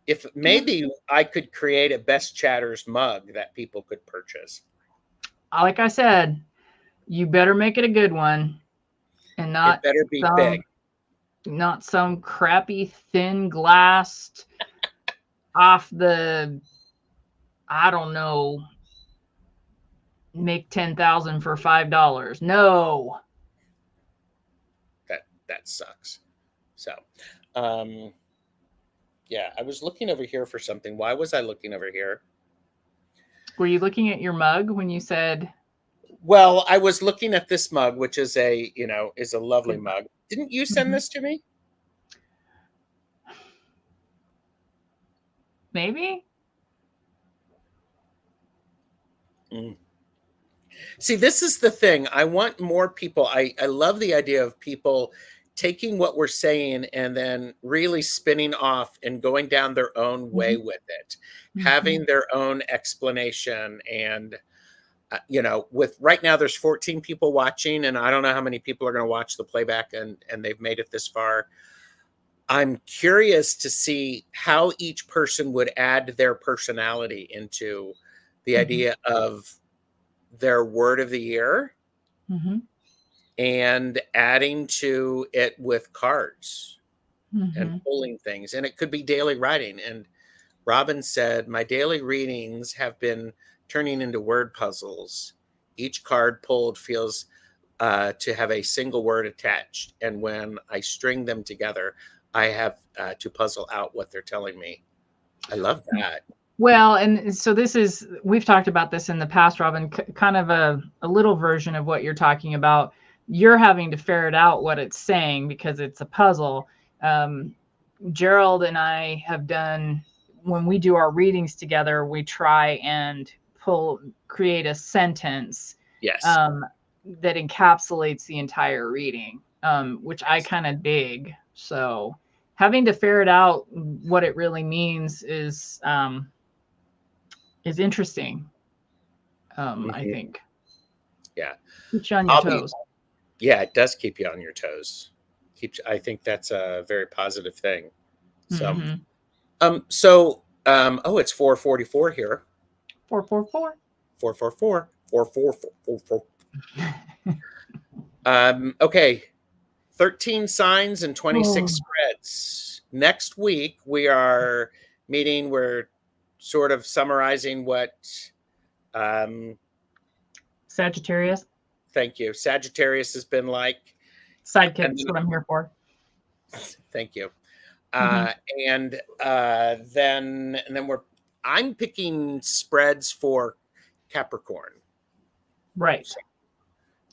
Speaker 1: If maybe I could create a Best Chatters mug that people could purchase.
Speaker 2: Like I said, you better make it a good one, and not
Speaker 1: it better be big.
Speaker 2: Not some crappy thin glassed off the, I don't know, make 10,000 for $5. No.
Speaker 1: That sucks. So, yeah, I was looking over here for something. Why was I looking over here?
Speaker 2: Were you looking at your mug when you said?
Speaker 1: Well, I was looking at this mug, which is a lovely mug. Didn't you send this to me?
Speaker 2: Maybe.
Speaker 1: See, this is the thing. I want more people. I love the idea of people taking what we're saying and then really spinning off and going down their own way with it, having their own explanation. And, with right now there's 14 people watching, and I don't know how many people are going to watch the playback and they've made it this far. I'm curious to see how each person would add their personality into the idea of their word of the year. And adding to it with cards and pulling things. And it could be daily writing. And Robin said, my daily readings have been turning into word puzzles. Each card pulled feels to have a single word attached. And when I string them together, I have to puzzle out what they're telling me. I love that.
Speaker 2: Well, and so we've talked about this in the past, Robin, kind of a little version of what you're talking about. You're having to ferret out what it's saying because it's a puzzle. Gerald and I have done, when we do our readings together, we try and create a sentence that encapsulates the entire reading, which I kind of dig. So having to ferret out what it really means is interesting. I think.
Speaker 1: Yeah.
Speaker 2: Keeps you on your toes.
Speaker 1: Yeah, it does keep you on your toes. I think that's a very positive thing. So, it's 4:44 here.
Speaker 2: 444.
Speaker 1: 444. 444. Okay. 13 signs and 26 spreads. Next week, we are meeting. We're sort of summarizing what
Speaker 2: Sagittarius.
Speaker 1: Thank you. Sagittarius has been like.
Speaker 2: Sidekicks, what I'm here for.
Speaker 1: Thank you.
Speaker 2: Mhm.
Speaker 1: And then I'm picking spreads for Capricorn.
Speaker 2: Right.
Speaker 1: So,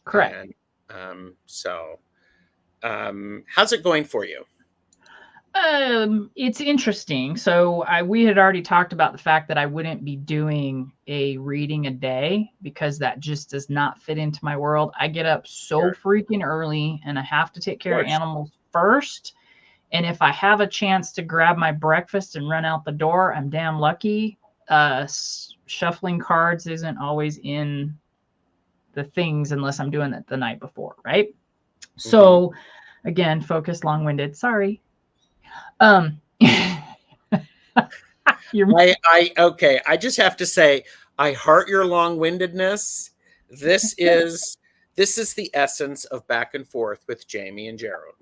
Speaker 2: Correct.
Speaker 1: And, how's it going for you?
Speaker 2: It's interesting. So we had already talked about the fact that I wouldn't be doing a reading a day because that just does not fit into my world. I get up so freaking early and I have to take care of animals first. And if I have a chance to grab my breakfast and run out the door, I'm damn lucky. Shuffling cards isn't always in the things unless I'm doing it the night before, right? So again, focused, long-winded. Sorry.
Speaker 1: Okay. I just have to say, I heart your long-windedness. This is the essence of Back and Forth with Jaime and Gerald.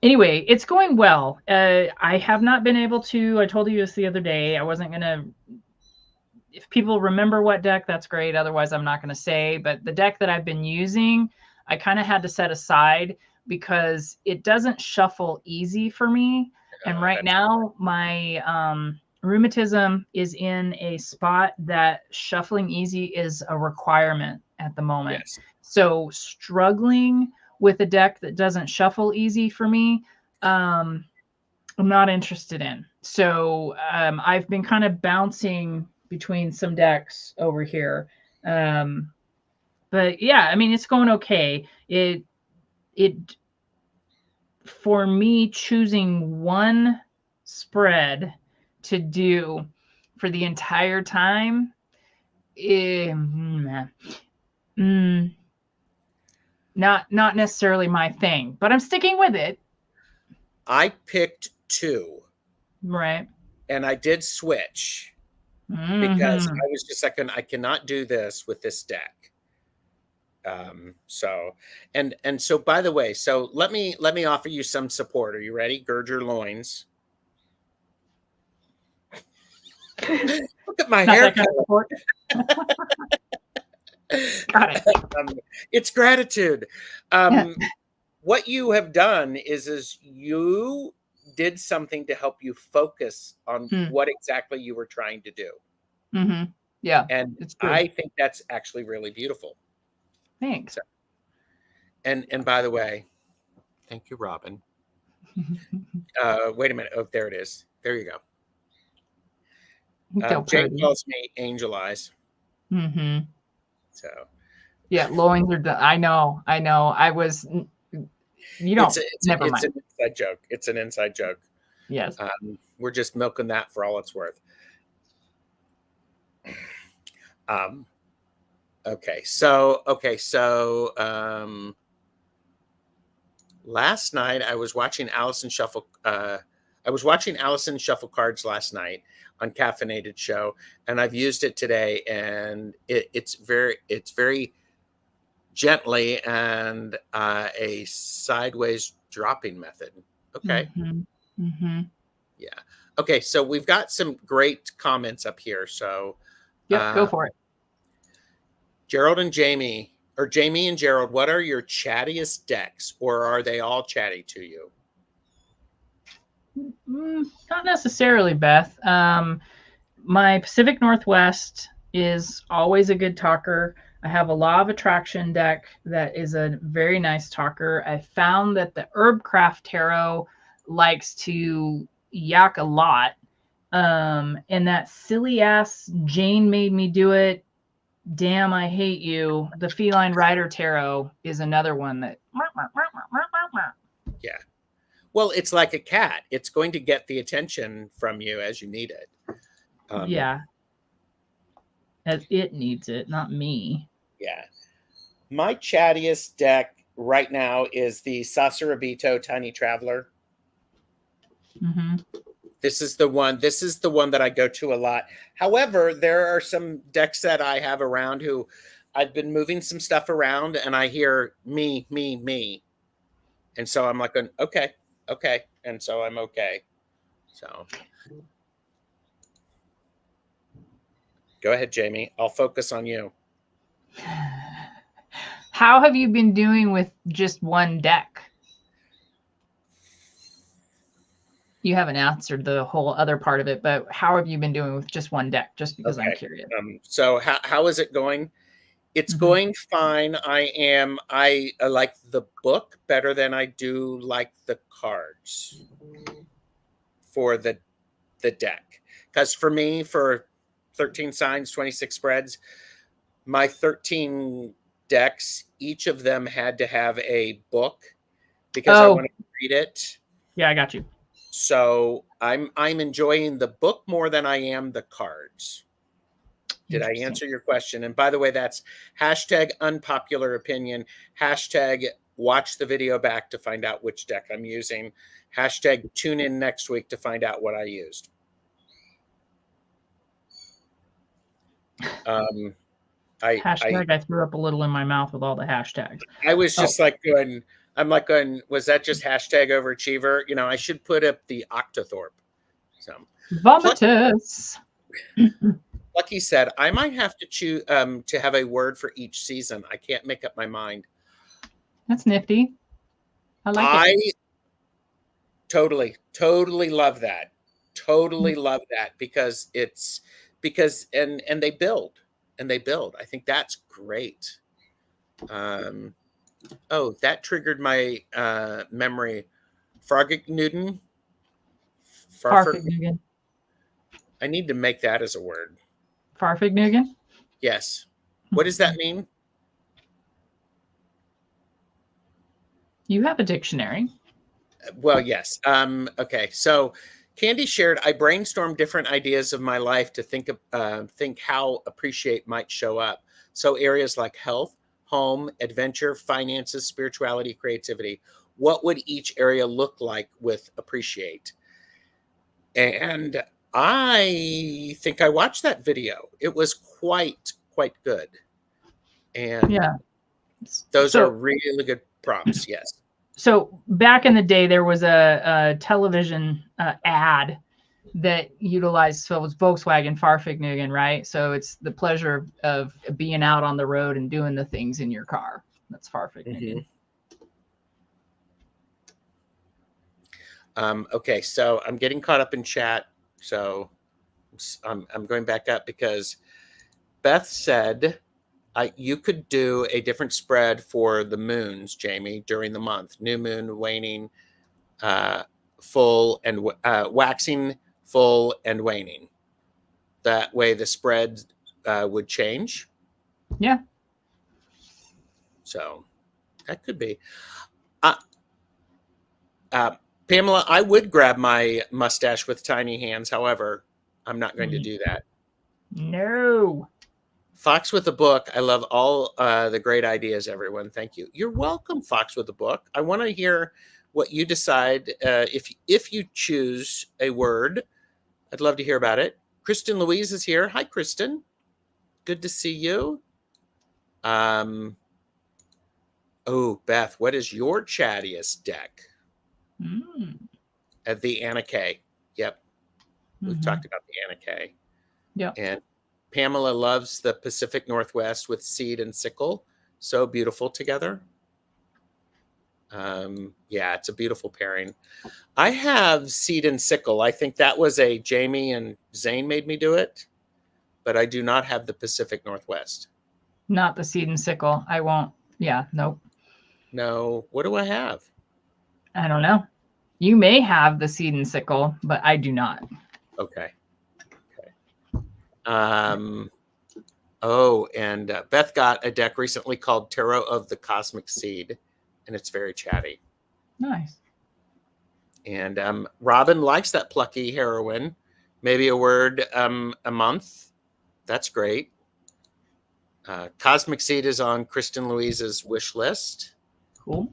Speaker 2: Anyway, it's going well. I have not been able to. I told you this the other day. I wasn't gonna. If people remember what deck, that's great. Otherwise, I'm not gonna say. But the deck that I've been using, I kind of had to set aside because it doesn't shuffle easy for me. And right now, my rheumatism is in a spot that shuffling easy is a requirement at the moment.
Speaker 1: Yes.
Speaker 2: So struggling with a deck that doesn't shuffle easy for me, I'm not interested in. So I've been kind of bouncing between some decks over here. But yeah, I mean, it's going okay. It for me, choosing one spread to do for the entire time, not necessarily my thing, but I'm sticking with it.
Speaker 1: I picked 2.
Speaker 2: Right.
Speaker 1: And I did switch because I was just like, I cannot do this with this deck. So by the way, so let me offer you some support. Are you ready? Gird your loins. Look at my haircut.
Speaker 2: Got it.
Speaker 1: It's gratitude. What you have done is you did something to help you focus on what exactly you were trying to do.
Speaker 2: Yeah.
Speaker 1: And
Speaker 2: it's good.
Speaker 1: I think that's actually really beautiful.
Speaker 2: Thanks.
Speaker 1: So, and by the way, thank you, Robin. Wait a minute. Oh, there it is. There you go. Jake calls me Angel Eyes. So
Speaker 2: yeah, loins are done. I know. I was. You don't. Never mind.
Speaker 1: It's an inside joke. It's an inside joke.
Speaker 2: Yes.
Speaker 1: We're just milking that for all it's worth. Okay. So last night I was watching Allison shuffle. I was watching Allison shuffle cards last night on Caffeinated Show, and I've used it today, and it's very gently and a sideways dropping method. Okay. Yeah. Okay. So we've got some great comments up here. So
Speaker 2: go for it.
Speaker 1: Gerald and Jaime, or Jaime and Gerald, what are your chattiest decks, or are they all chatty to you?
Speaker 2: Not necessarily, Beth. My Pacific Northwest is always a good talker. I have a Law of Attraction deck that is a very nice talker. I found that the Herbcraft Tarot likes to yak a lot. And that silly ass Jane made me do it. Damn, I hate you. The Feline Rider Tarot is another one that.
Speaker 1: Yeah. Well, it's like a cat. It's going to get the attention from you as you need it.
Speaker 2: Yeah. As it needs it, not me.
Speaker 1: Yeah. My chattiest deck right now is the Sasarabito Tiny Traveler. This is the one that I go to a lot. However, there are some decks that I have around who I've been moving some stuff around, and I hear me, me, me, and so I'm like, okay, okay, and so I'm okay. So go ahead, Jamie. I'll focus on you.
Speaker 2: How have you been doing with just one deck? You haven't answered the whole other part of it, but how have you been doing with just one deck? Just because I'm
Speaker 1: Okay.
Speaker 2: curious.
Speaker 1: So how is it going? It's
Speaker 2: Mhm.
Speaker 1: going fine. I like the book better than I do like the cards for the deck. Because for me, for 13 signs, 26 spreads, my 13 decks, each of them had to have a book because I
Speaker 2: Oh,
Speaker 1: want to read it.
Speaker 2: yeah, I got you.
Speaker 1: So I'm enjoying the book more than I am the cards. Did I
Speaker 2: Interesting.
Speaker 1: answer your question? And by the way, that's hashtag unpopular opinion, hashtag watch the video back to find out which deck I'm using, hashtag tune in next week to find out what I used.
Speaker 2: Hashtag I threw up a little in my mouth with all the hashtags.
Speaker 1: I was
Speaker 2: Oh,
Speaker 1: just like going, I'm like going, was that just hashtag overachiever? You know, I should put up the Octothorpe. So
Speaker 2: vomitus.
Speaker 1: Lucky said, I might have to choose to have a word for each season. I can't make up my mind.
Speaker 2: That's nifty. I like
Speaker 1: I
Speaker 2: it.
Speaker 1: totally love that. Totally love that because it's because and they build and they build. I think that's great. Oh, that triggered my memory. Fargignugan. Farfig.
Speaker 2: Farfignugan.
Speaker 1: I need to make that as a word.
Speaker 2: Farfignugan.
Speaker 1: Yes. What does that mean?
Speaker 2: You have a dictionary.
Speaker 1: Well, yes. Okay. So Candy shared, I brainstormed different ideas of my life to think how appreciate might show up. So areas like health, home, adventure, finances, spirituality, creativity. What would each area look like with appreciate? And I think I watched that video. It was quite good. And
Speaker 2: Yeah.
Speaker 1: those are really good prompts. Yes.
Speaker 2: So back in the day, there was a television ad that utilized, so it was Volkswagen Farfignugan, right? So it's the pleasure of being out on the road and doing the things in your car. That's Farfignugan.
Speaker 1: Okay, so I'm getting caught up in chat. So I'm going back up because Beth said you could do a different spread for the moons, Jamie, during the month. New moon, waning, full, and waxing, full, and waning. That way the spread would change.
Speaker 2: Yeah.
Speaker 1: So that could be. Pamela, I would grab my mustache with tiny hands. However, I'm not going to do that.
Speaker 2: No.
Speaker 1: Fox with a book. I love all the great ideas, everyone. Thank you. You're welcome, Fox with a book. I want to hear what you decide. If you choose a word, I'd love to hear about it. Kristen Louise is here. Hi, Kristen. Good to see you. Oh, Beth, what is your chattiest deck? The Anna K. Yep. We've talked about the Anna K.
Speaker 2: Yep.
Speaker 1: And Pamela loves the Pacific Northwest with seed and sickle. So beautiful together. Yeah, it's a beautiful pairing. I have seed and sickle. I think that was a Jamie and Zane made me do it, but I do not have the Pacific Northwest.
Speaker 2: Not the seed and sickle. I won't. Yeah, nope.
Speaker 1: No. What do I have?
Speaker 2: I don't know. You may have the seed and sickle, but I do not.
Speaker 1: Okay. Oh, and Beth got a deck recently called Tarot of the Cosmic Seed, and it's very chatty.
Speaker 2: Nice.
Speaker 1: And Robin likes that plucky heroine. Maybe a word a month. That's great. Cosmic Seed is on Kristen Louise's wish list.
Speaker 2: Cool.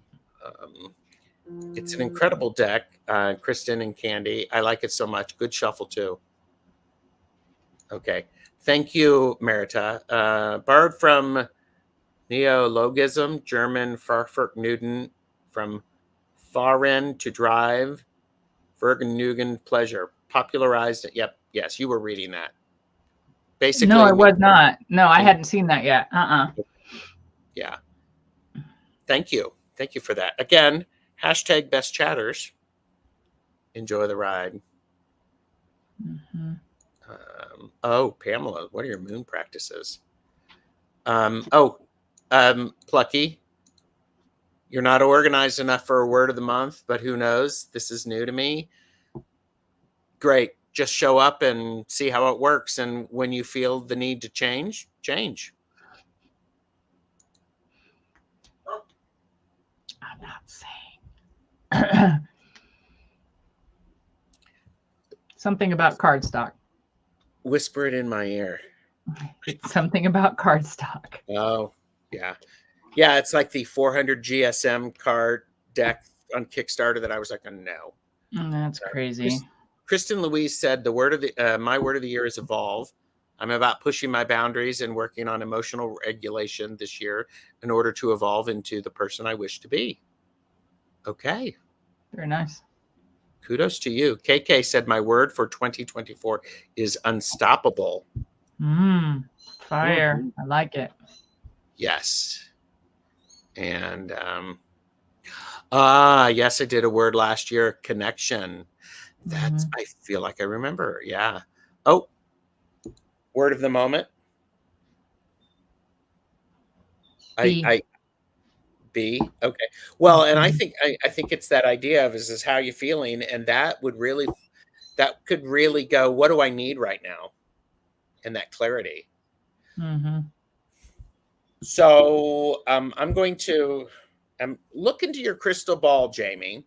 Speaker 1: It's an incredible deck, Kristen and Candy. I like it so much. Good shuffle, too. Okay. Thank you, Merita. Borrowed from Neologism, German Vergnügen, from fahren to drive, Vergnügen, pleasure. Popularized it. Yep. Yes, you were reading that.
Speaker 2: No, I
Speaker 1: Basically,
Speaker 2: was not. No, I hadn't seen that yet.
Speaker 1: yeah. Thank you. Thank you for that. Again, hashtag best chatters. Enjoy the ride.
Speaker 2: Mm-hmm.
Speaker 1: Oh, Pamela, what are your moon practices? Plucky. You're not organized enough for a word of the month, but who knows? This is new to me. Great. Just show up and see how it works. And when you feel the need to change, change.
Speaker 2: I'm not saying. Something about cardstock.
Speaker 1: Whisper it in my ear.
Speaker 2: Something about cardstock.
Speaker 1: Oh, yeah. Yeah, it's like the 400 GSM card deck on Kickstarter that I was like, oh, no.
Speaker 2: That's crazy.
Speaker 1: Kristen Louise said my word of the year is evolve. I'm about pushing my boundaries and working on emotional regulation this year in order to evolve into the person I wish to be. Okay.
Speaker 2: Very nice.
Speaker 1: Kudos to you. KK said my word for 2024 is unstoppable.
Speaker 2: Fire. I like it.
Speaker 1: Yes. And yes, I did a word last year, connection. That's I feel like I remember. Yeah. Oh, word of the moment. B. Okay. Well, and I think it's that idea of is how you feeling, and that could really go, what do I need right now? And that clarity. So I'm going to look into your crystal ball, Jamie.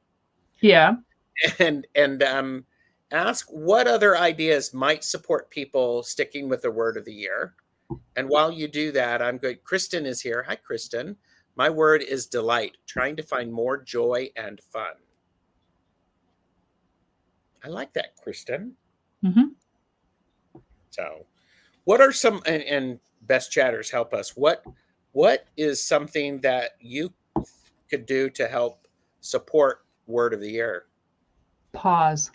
Speaker 2: Yeah.
Speaker 1: And ask what other ideas might support people sticking with the word of the year. And while you do that, I'm good. Kristen is here. Hi, Kristen. My word is delight, trying to find more joy and fun. I like that, Kristen. So, what are some, and best chatters help us. What is something that you could do to help support word of the year?
Speaker 2: Pause.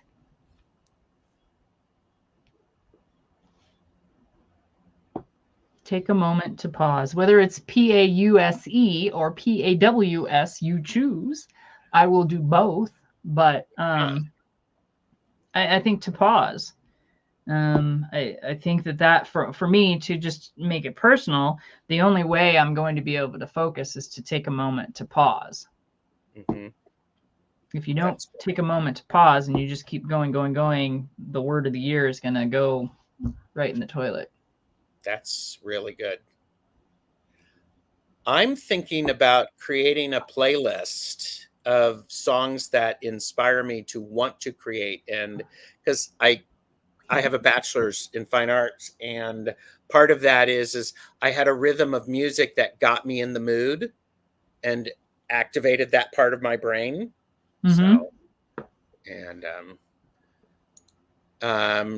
Speaker 2: Take a moment to pause. Whether it's PAUSE or PAWS, you choose. I will do both, but I think to pause. I think that for me, to just make it personal, the only way I'm going to be able to focus is to take a moment to pause. If you don't take a moment to pause and you just keep going, the word of the year is going to go right in the toilet.
Speaker 1: That's really good. I'm thinking about creating a playlist of songs that inspire me to want to create. And because I have a bachelor's in fine arts, and part of that is I had a rhythm of music that got me in the mood and activated that part of my brain. So, and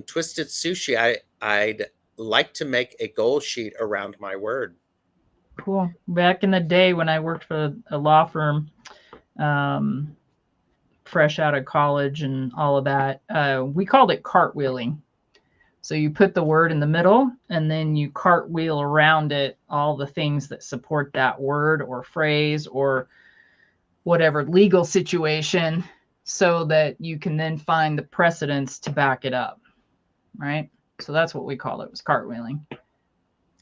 Speaker 1: Twisted Sushi, I'd like to make a goal sheet around my word.
Speaker 2: Cool. Back in the day when I worked for a law firm, fresh out of college and all of that, we called it cartwheeling. So you put the word in the middle and then you cartwheel around it all the things that support that word or phrase or whatever legal situation, so that you can then find the precedents to back it up. Right? So that's what we call it, was cartwheeling.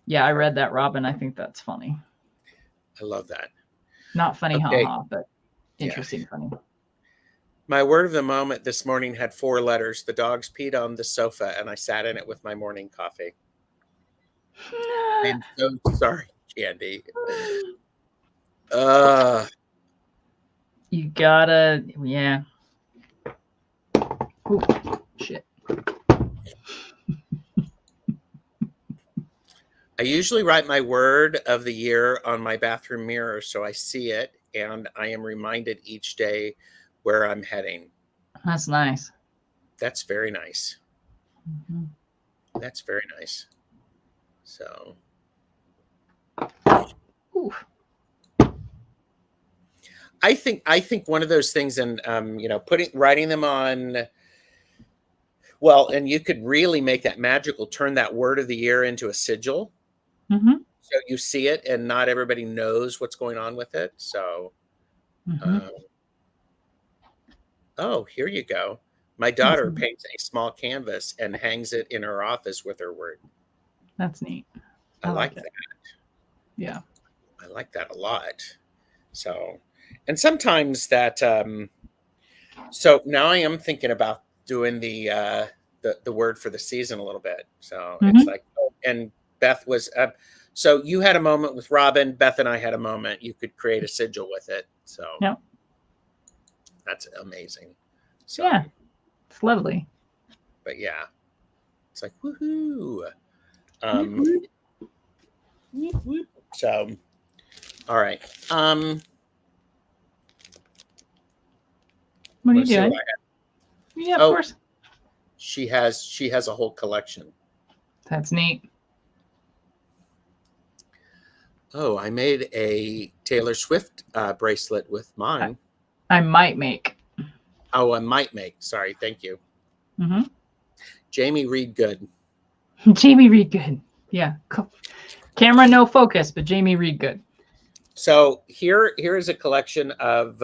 Speaker 2: Yeah, I read that, Robin. I think that's funny.
Speaker 1: I love that.
Speaker 2: Not funny, haha, but interesting, funny.
Speaker 1: My word of the moment this morning had 4 letters. The dogs peed on the sofa, and I sat in it with my morning coffee. I'm so sorry, Candy.
Speaker 2: You gotta, yeah. Ooh, shit.
Speaker 1: I usually write my word of the year on my bathroom mirror so I see it, and I am reminded each day where I'm heading.
Speaker 2: That's nice.
Speaker 1: That's very nice. That's very nice. So,
Speaker 2: Ooh.
Speaker 1: I think one of those things, and writing them on. Well, and you could really make that magical, turn that word of the year into a sigil.
Speaker 2: Mm-hmm.
Speaker 1: So you see it, and not everybody knows what's going on with it. So,
Speaker 2: Mm-hmm.
Speaker 1: oh, here you go. My
Speaker 2: That's
Speaker 1: daughter
Speaker 2: neat.
Speaker 1: paints a small canvas and hangs it in her office with her word.
Speaker 2: That's neat.
Speaker 1: I
Speaker 2: I like
Speaker 1: like
Speaker 2: it.
Speaker 1: that.
Speaker 2: Yeah.
Speaker 1: I like that a lot. So, and sometimes that. So now I am thinking about doing the word for the season a little bit. So it's
Speaker 2: Mm-hmm.
Speaker 1: like, oh, and Beth was. So you had a moment with Robin. Beth and I had a moment. You could create a sigil with it. So
Speaker 2: Yep.
Speaker 1: that's amazing. So,
Speaker 2: Yeah. It's lovely.
Speaker 1: but yeah, it's like woohoo.
Speaker 2: Woot,
Speaker 1: Um,
Speaker 2: woot.
Speaker 1: whoop, whoop. So, all right.
Speaker 2: What are you
Speaker 1: Let's see what
Speaker 2: doing?
Speaker 1: I have.
Speaker 2: Yeah, of
Speaker 1: Oh,
Speaker 2: course.
Speaker 1: she has a whole collection.
Speaker 2: That's neat.
Speaker 1: Oh, I made a Taylor Swift bracelet with
Speaker 2: I,
Speaker 1: mine.
Speaker 2: I might make.
Speaker 1: Oh, I might make. Sorry, thank you,
Speaker 2: Mm-hmm.
Speaker 1: Jamie Reed. Good.
Speaker 2: Jamie Reed good. Yeah. Camera no focus, but Jamie Reed good.
Speaker 1: So here is a collection of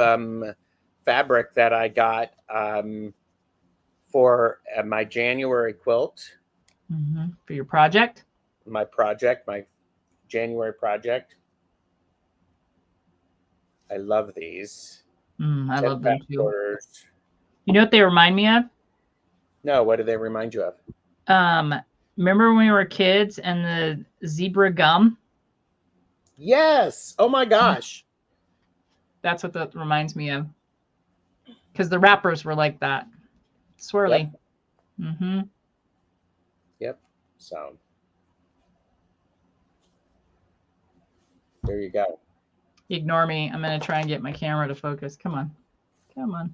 Speaker 1: fabric that I got for my January quilt,
Speaker 2: Mm-hmm. For your project.
Speaker 1: my January project. I love these.
Speaker 2: I
Speaker 1: 10
Speaker 2: love them
Speaker 1: fast
Speaker 2: too.
Speaker 1: orders.
Speaker 2: You know what they remind me of?
Speaker 1: No, what do they remind you of?
Speaker 2: Um, Remember when we were kids and the zebra gum?
Speaker 1: Yes. Oh my gosh.
Speaker 2: That's what that reminds me of. Because the wrappers were like that. Swirly.
Speaker 1: Yep.
Speaker 2: Mm-hmm.
Speaker 1: Yep. So there you go.
Speaker 2: Ignore me. I'm going to try and get my camera to focus. Come on. Come on.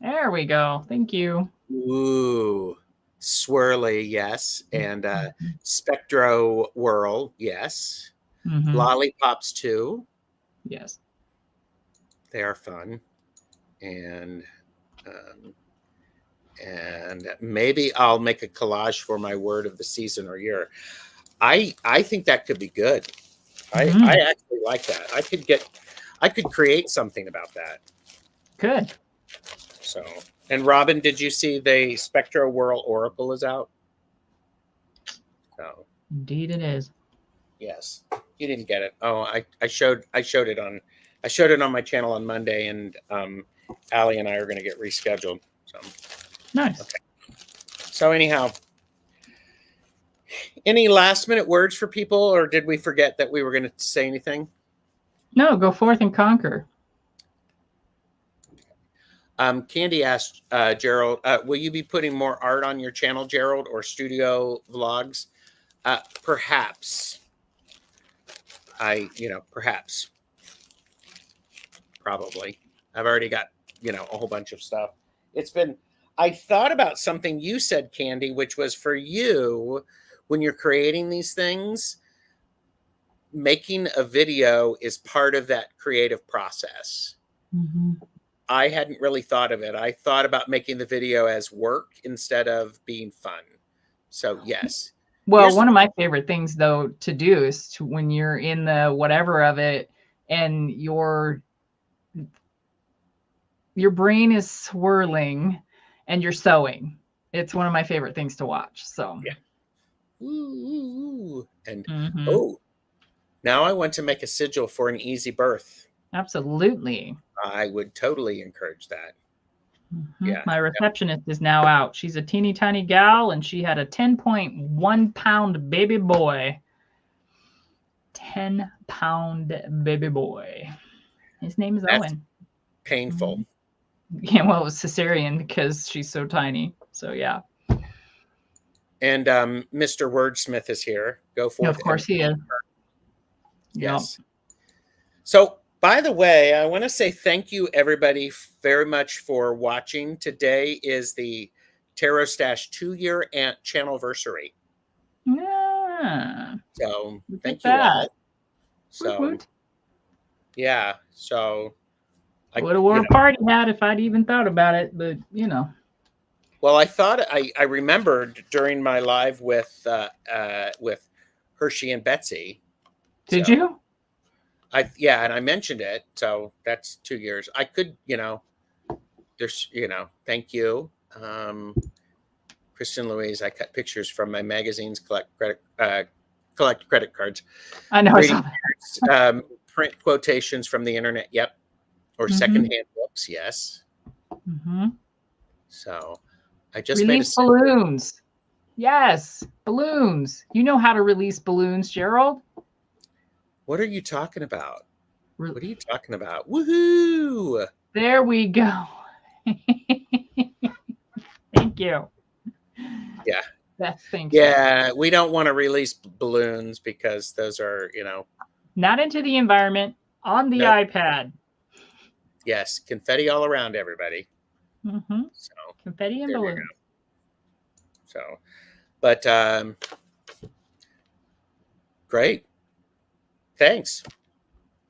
Speaker 2: There we go. Thank you.
Speaker 1: Ooh, swirly, yes, and spectro whirl, yes.
Speaker 2: Mm-hmm.
Speaker 1: Lollipops too.
Speaker 2: Yes.
Speaker 1: They are fun, and um, and maybe I'll make a collage for my word of the season or year. I think that could be good.
Speaker 2: Mm-hmm.
Speaker 1: I actually like that. I could create something about that.
Speaker 2: Good.
Speaker 1: So, and Robin, did you see the Spectro Whirl Oracle is out? So,
Speaker 2: Indeed it is.
Speaker 1: yes, you didn't get it. Oh, I showed it on my channel on Monday, and Allie and I are going to get rescheduled. So
Speaker 2: Nice.
Speaker 1: okay. So anyhow, any last minute words for people, or did we forget that we were going to say anything?
Speaker 2: No, go forth and conquer.
Speaker 1: Candy asked Gerald, will you be putting more art on your channel, Gerald, or studio vlogs? Perhaps. Perhaps. Probably. I've already got, a whole bunch of stuff. I thought about something you said, Candy, which was for you, when you're creating these things, making a video is part of that creative process.
Speaker 2: Mm-hmm.
Speaker 1: I hadn't really thought of it. I thought about making the video as work instead of being fun. So yes.
Speaker 2: Well, one of my favorite things though to do is when you're in the whatever of it and your brain is swirling and you're sewing. It's one of my favorite things to watch. So
Speaker 1: yeah. Ooh. And
Speaker 2: mm-hmm.
Speaker 1: oh, now I want to make a sigil for an easy birth.
Speaker 2: Absolutely.
Speaker 1: I would totally encourage that.
Speaker 2: Mm-hmm.
Speaker 1: Yeah.
Speaker 2: My receptionist is now out. She's a teeny tiny gal and she had a 10.1 pound baby boy. 10-pound baby boy. His name is Owen.
Speaker 1: Painful.
Speaker 2: Mm-hmm. Yeah, well, it was cesarean because she's so tiny. So yeah.
Speaker 1: And Mr. Wordsmith is here. Go forth.
Speaker 2: Of course he is.
Speaker 1: Yes.
Speaker 2: Yep.
Speaker 1: So, by the way, I want to say thank you, everybody, very much for watching. Today is the TarotStache 2-year channelversary.
Speaker 2: Yeah.
Speaker 1: So,
Speaker 2: Look
Speaker 1: thank
Speaker 2: at
Speaker 1: you
Speaker 2: that.
Speaker 1: all. So yeah, so
Speaker 2: Would have wore a party hat if I'd even thought about it, but
Speaker 1: Well, I thought I remembered during my live with Hershey and Betsy.
Speaker 2: Did you?
Speaker 1: And I mentioned it. So that's 2 years. I could, there's, thank you. Kristen Louise, I cut pictures from my magazines, collect credit cards.
Speaker 2: I know.
Speaker 1: Greeting cards, print quotations from the internet. Yep. Or secondhand books. Yes. So I just
Speaker 2: release balloons. Yes, balloons. You know how to release balloons, Gerald?
Speaker 1: What are you talking about? What are you talking about? Woohoo!
Speaker 2: There we go. Thank you.
Speaker 1: Yeah.
Speaker 2: Best thing.
Speaker 1: Yeah, we don't want to release balloons because those are,
Speaker 2: not into the environment on the iPad.
Speaker 1: Yes, confetti all around everybody. So
Speaker 2: confetti and balloons.
Speaker 1: So, but great. Thanks.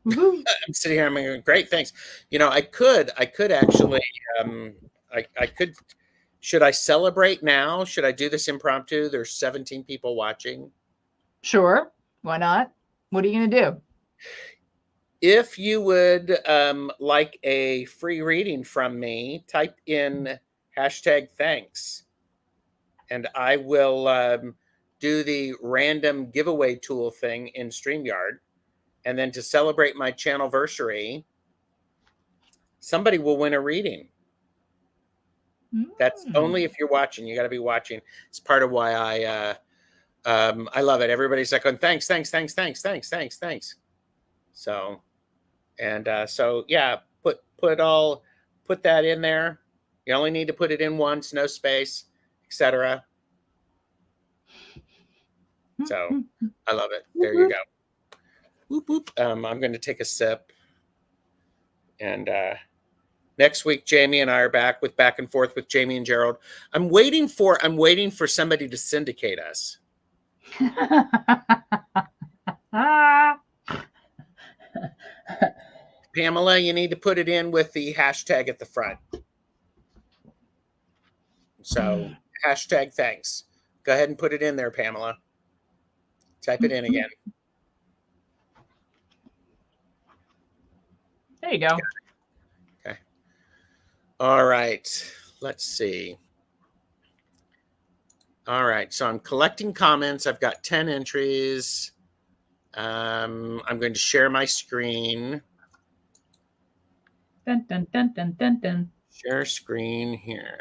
Speaker 1: I'm sitting here. I'm going, great. Thanks. I could actually. I could. Should I celebrate now? Should I do this impromptu? There's 17 people watching.
Speaker 2: Sure. Why not? What are you going to do?
Speaker 1: If you would like a free reading from me, type in #thanks, and I will do the random giveaway tool thing in StreamYard. And then to celebrate my channelversary, somebody will win a reading. That's only if you're watching. You got to be watching. It's part of why I love it. Everybody's like, going, thanks. So, and so yeah, put that in there. You only need to put it in once, no space, etc. So I love it. There you go. Whoop, whoop. I'm going to take a sip. And next week, Jamie and I are back with Back and Forth with Jamie and Gerald. I'm waiting for somebody to syndicate us. Pamela, you need to put it in with the hashtag at the front. So #thanks. Go ahead and put it in there, Pamela. Type it in again.
Speaker 2: There you go.
Speaker 1: Okay. All right. Let's see. All right. So I'm collecting comments. I've got 10 entries. I'm going to share my screen.
Speaker 2: Dun, dun, dun, dun, dun, dun.
Speaker 1: Share screen here.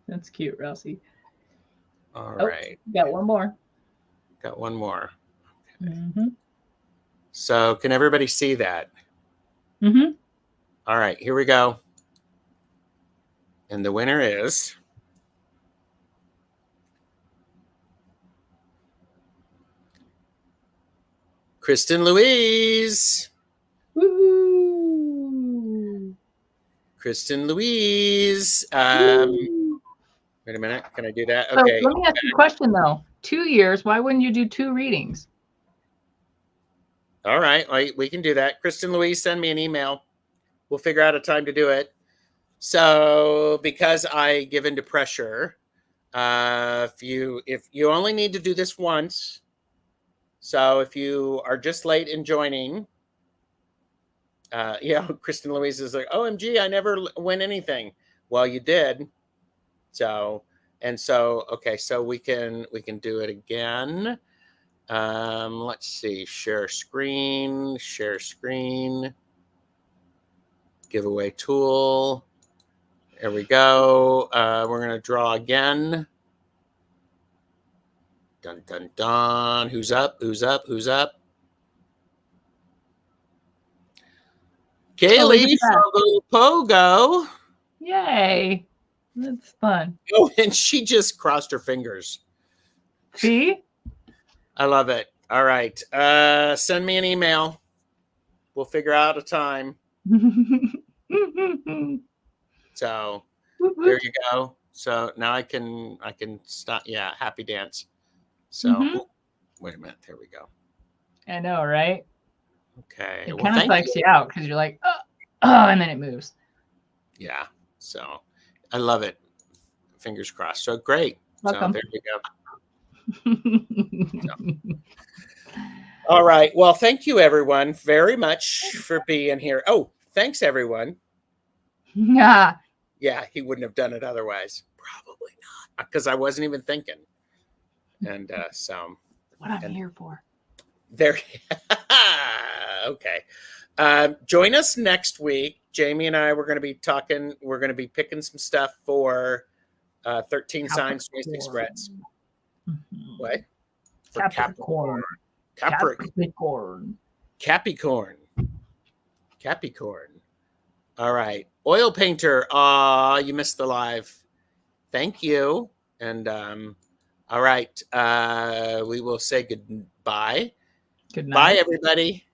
Speaker 2: That's cute, Rossi.
Speaker 1: All right.
Speaker 2: Got one more.
Speaker 1: Got one more. Okay. So can everybody see that? All right, here we go. And the winner is Kristen Louise.
Speaker 2: Woo!
Speaker 1: Kristen Louise. Wait a minute. Can I do that? Okay.
Speaker 2: So let me ask you a question, though. 2 years. Why wouldn't you do 2 readings?
Speaker 1: All right. We can do that. Kristen Louise, send me an email. We'll figure out a time to do it. So because I give into pressure, if you only need to do this once, so if you are just late in joining, Kristen Louise is like, OMG, I never win anything. Well, you did. So, okay, so we can do it again. Let's see, share screen, giveaway tool. There we go. We're going to draw again. Dun, dun, dun. Who's up? Kaylee from Pogo.
Speaker 2: Yay. That's fun.
Speaker 1: Oh, and she just crossed her fingers.
Speaker 2: See?
Speaker 1: I love it. All right. Send me an email. We'll figure out a time. So there you go. So now I can stop. Yeah, happy dance. So Wait a minute. There we go.
Speaker 2: I know, right?
Speaker 1: Okay.
Speaker 2: It
Speaker 1: Well,
Speaker 2: kind of
Speaker 1: thank
Speaker 2: psychs
Speaker 1: you.
Speaker 2: you out because you're like, and then it moves.
Speaker 1: Yeah. So I love it. Fingers crossed. So great.
Speaker 2: Welcome.
Speaker 1: So there we go. So. All right. Well, thank you everyone very much for being here. Oh, thanks everyone.
Speaker 2: Yeah.
Speaker 1: Yeah, he wouldn't have done it otherwise. Probably not, because I wasn't even thinking. And so
Speaker 2: what I'm here for.
Speaker 1: There. Okay. Join us next week. Jamie and I, we're going to be talking. We're going to be picking some stuff for 13 signs, 26 spreads.
Speaker 2: Mm-hmm.
Speaker 1: What? For
Speaker 2: Capricorn.
Speaker 1: Capricorn. All right. Oil painter. You missed the live. Thank you. And all right. We will say goodbye.
Speaker 2: Good night.
Speaker 1: Bye, everybody.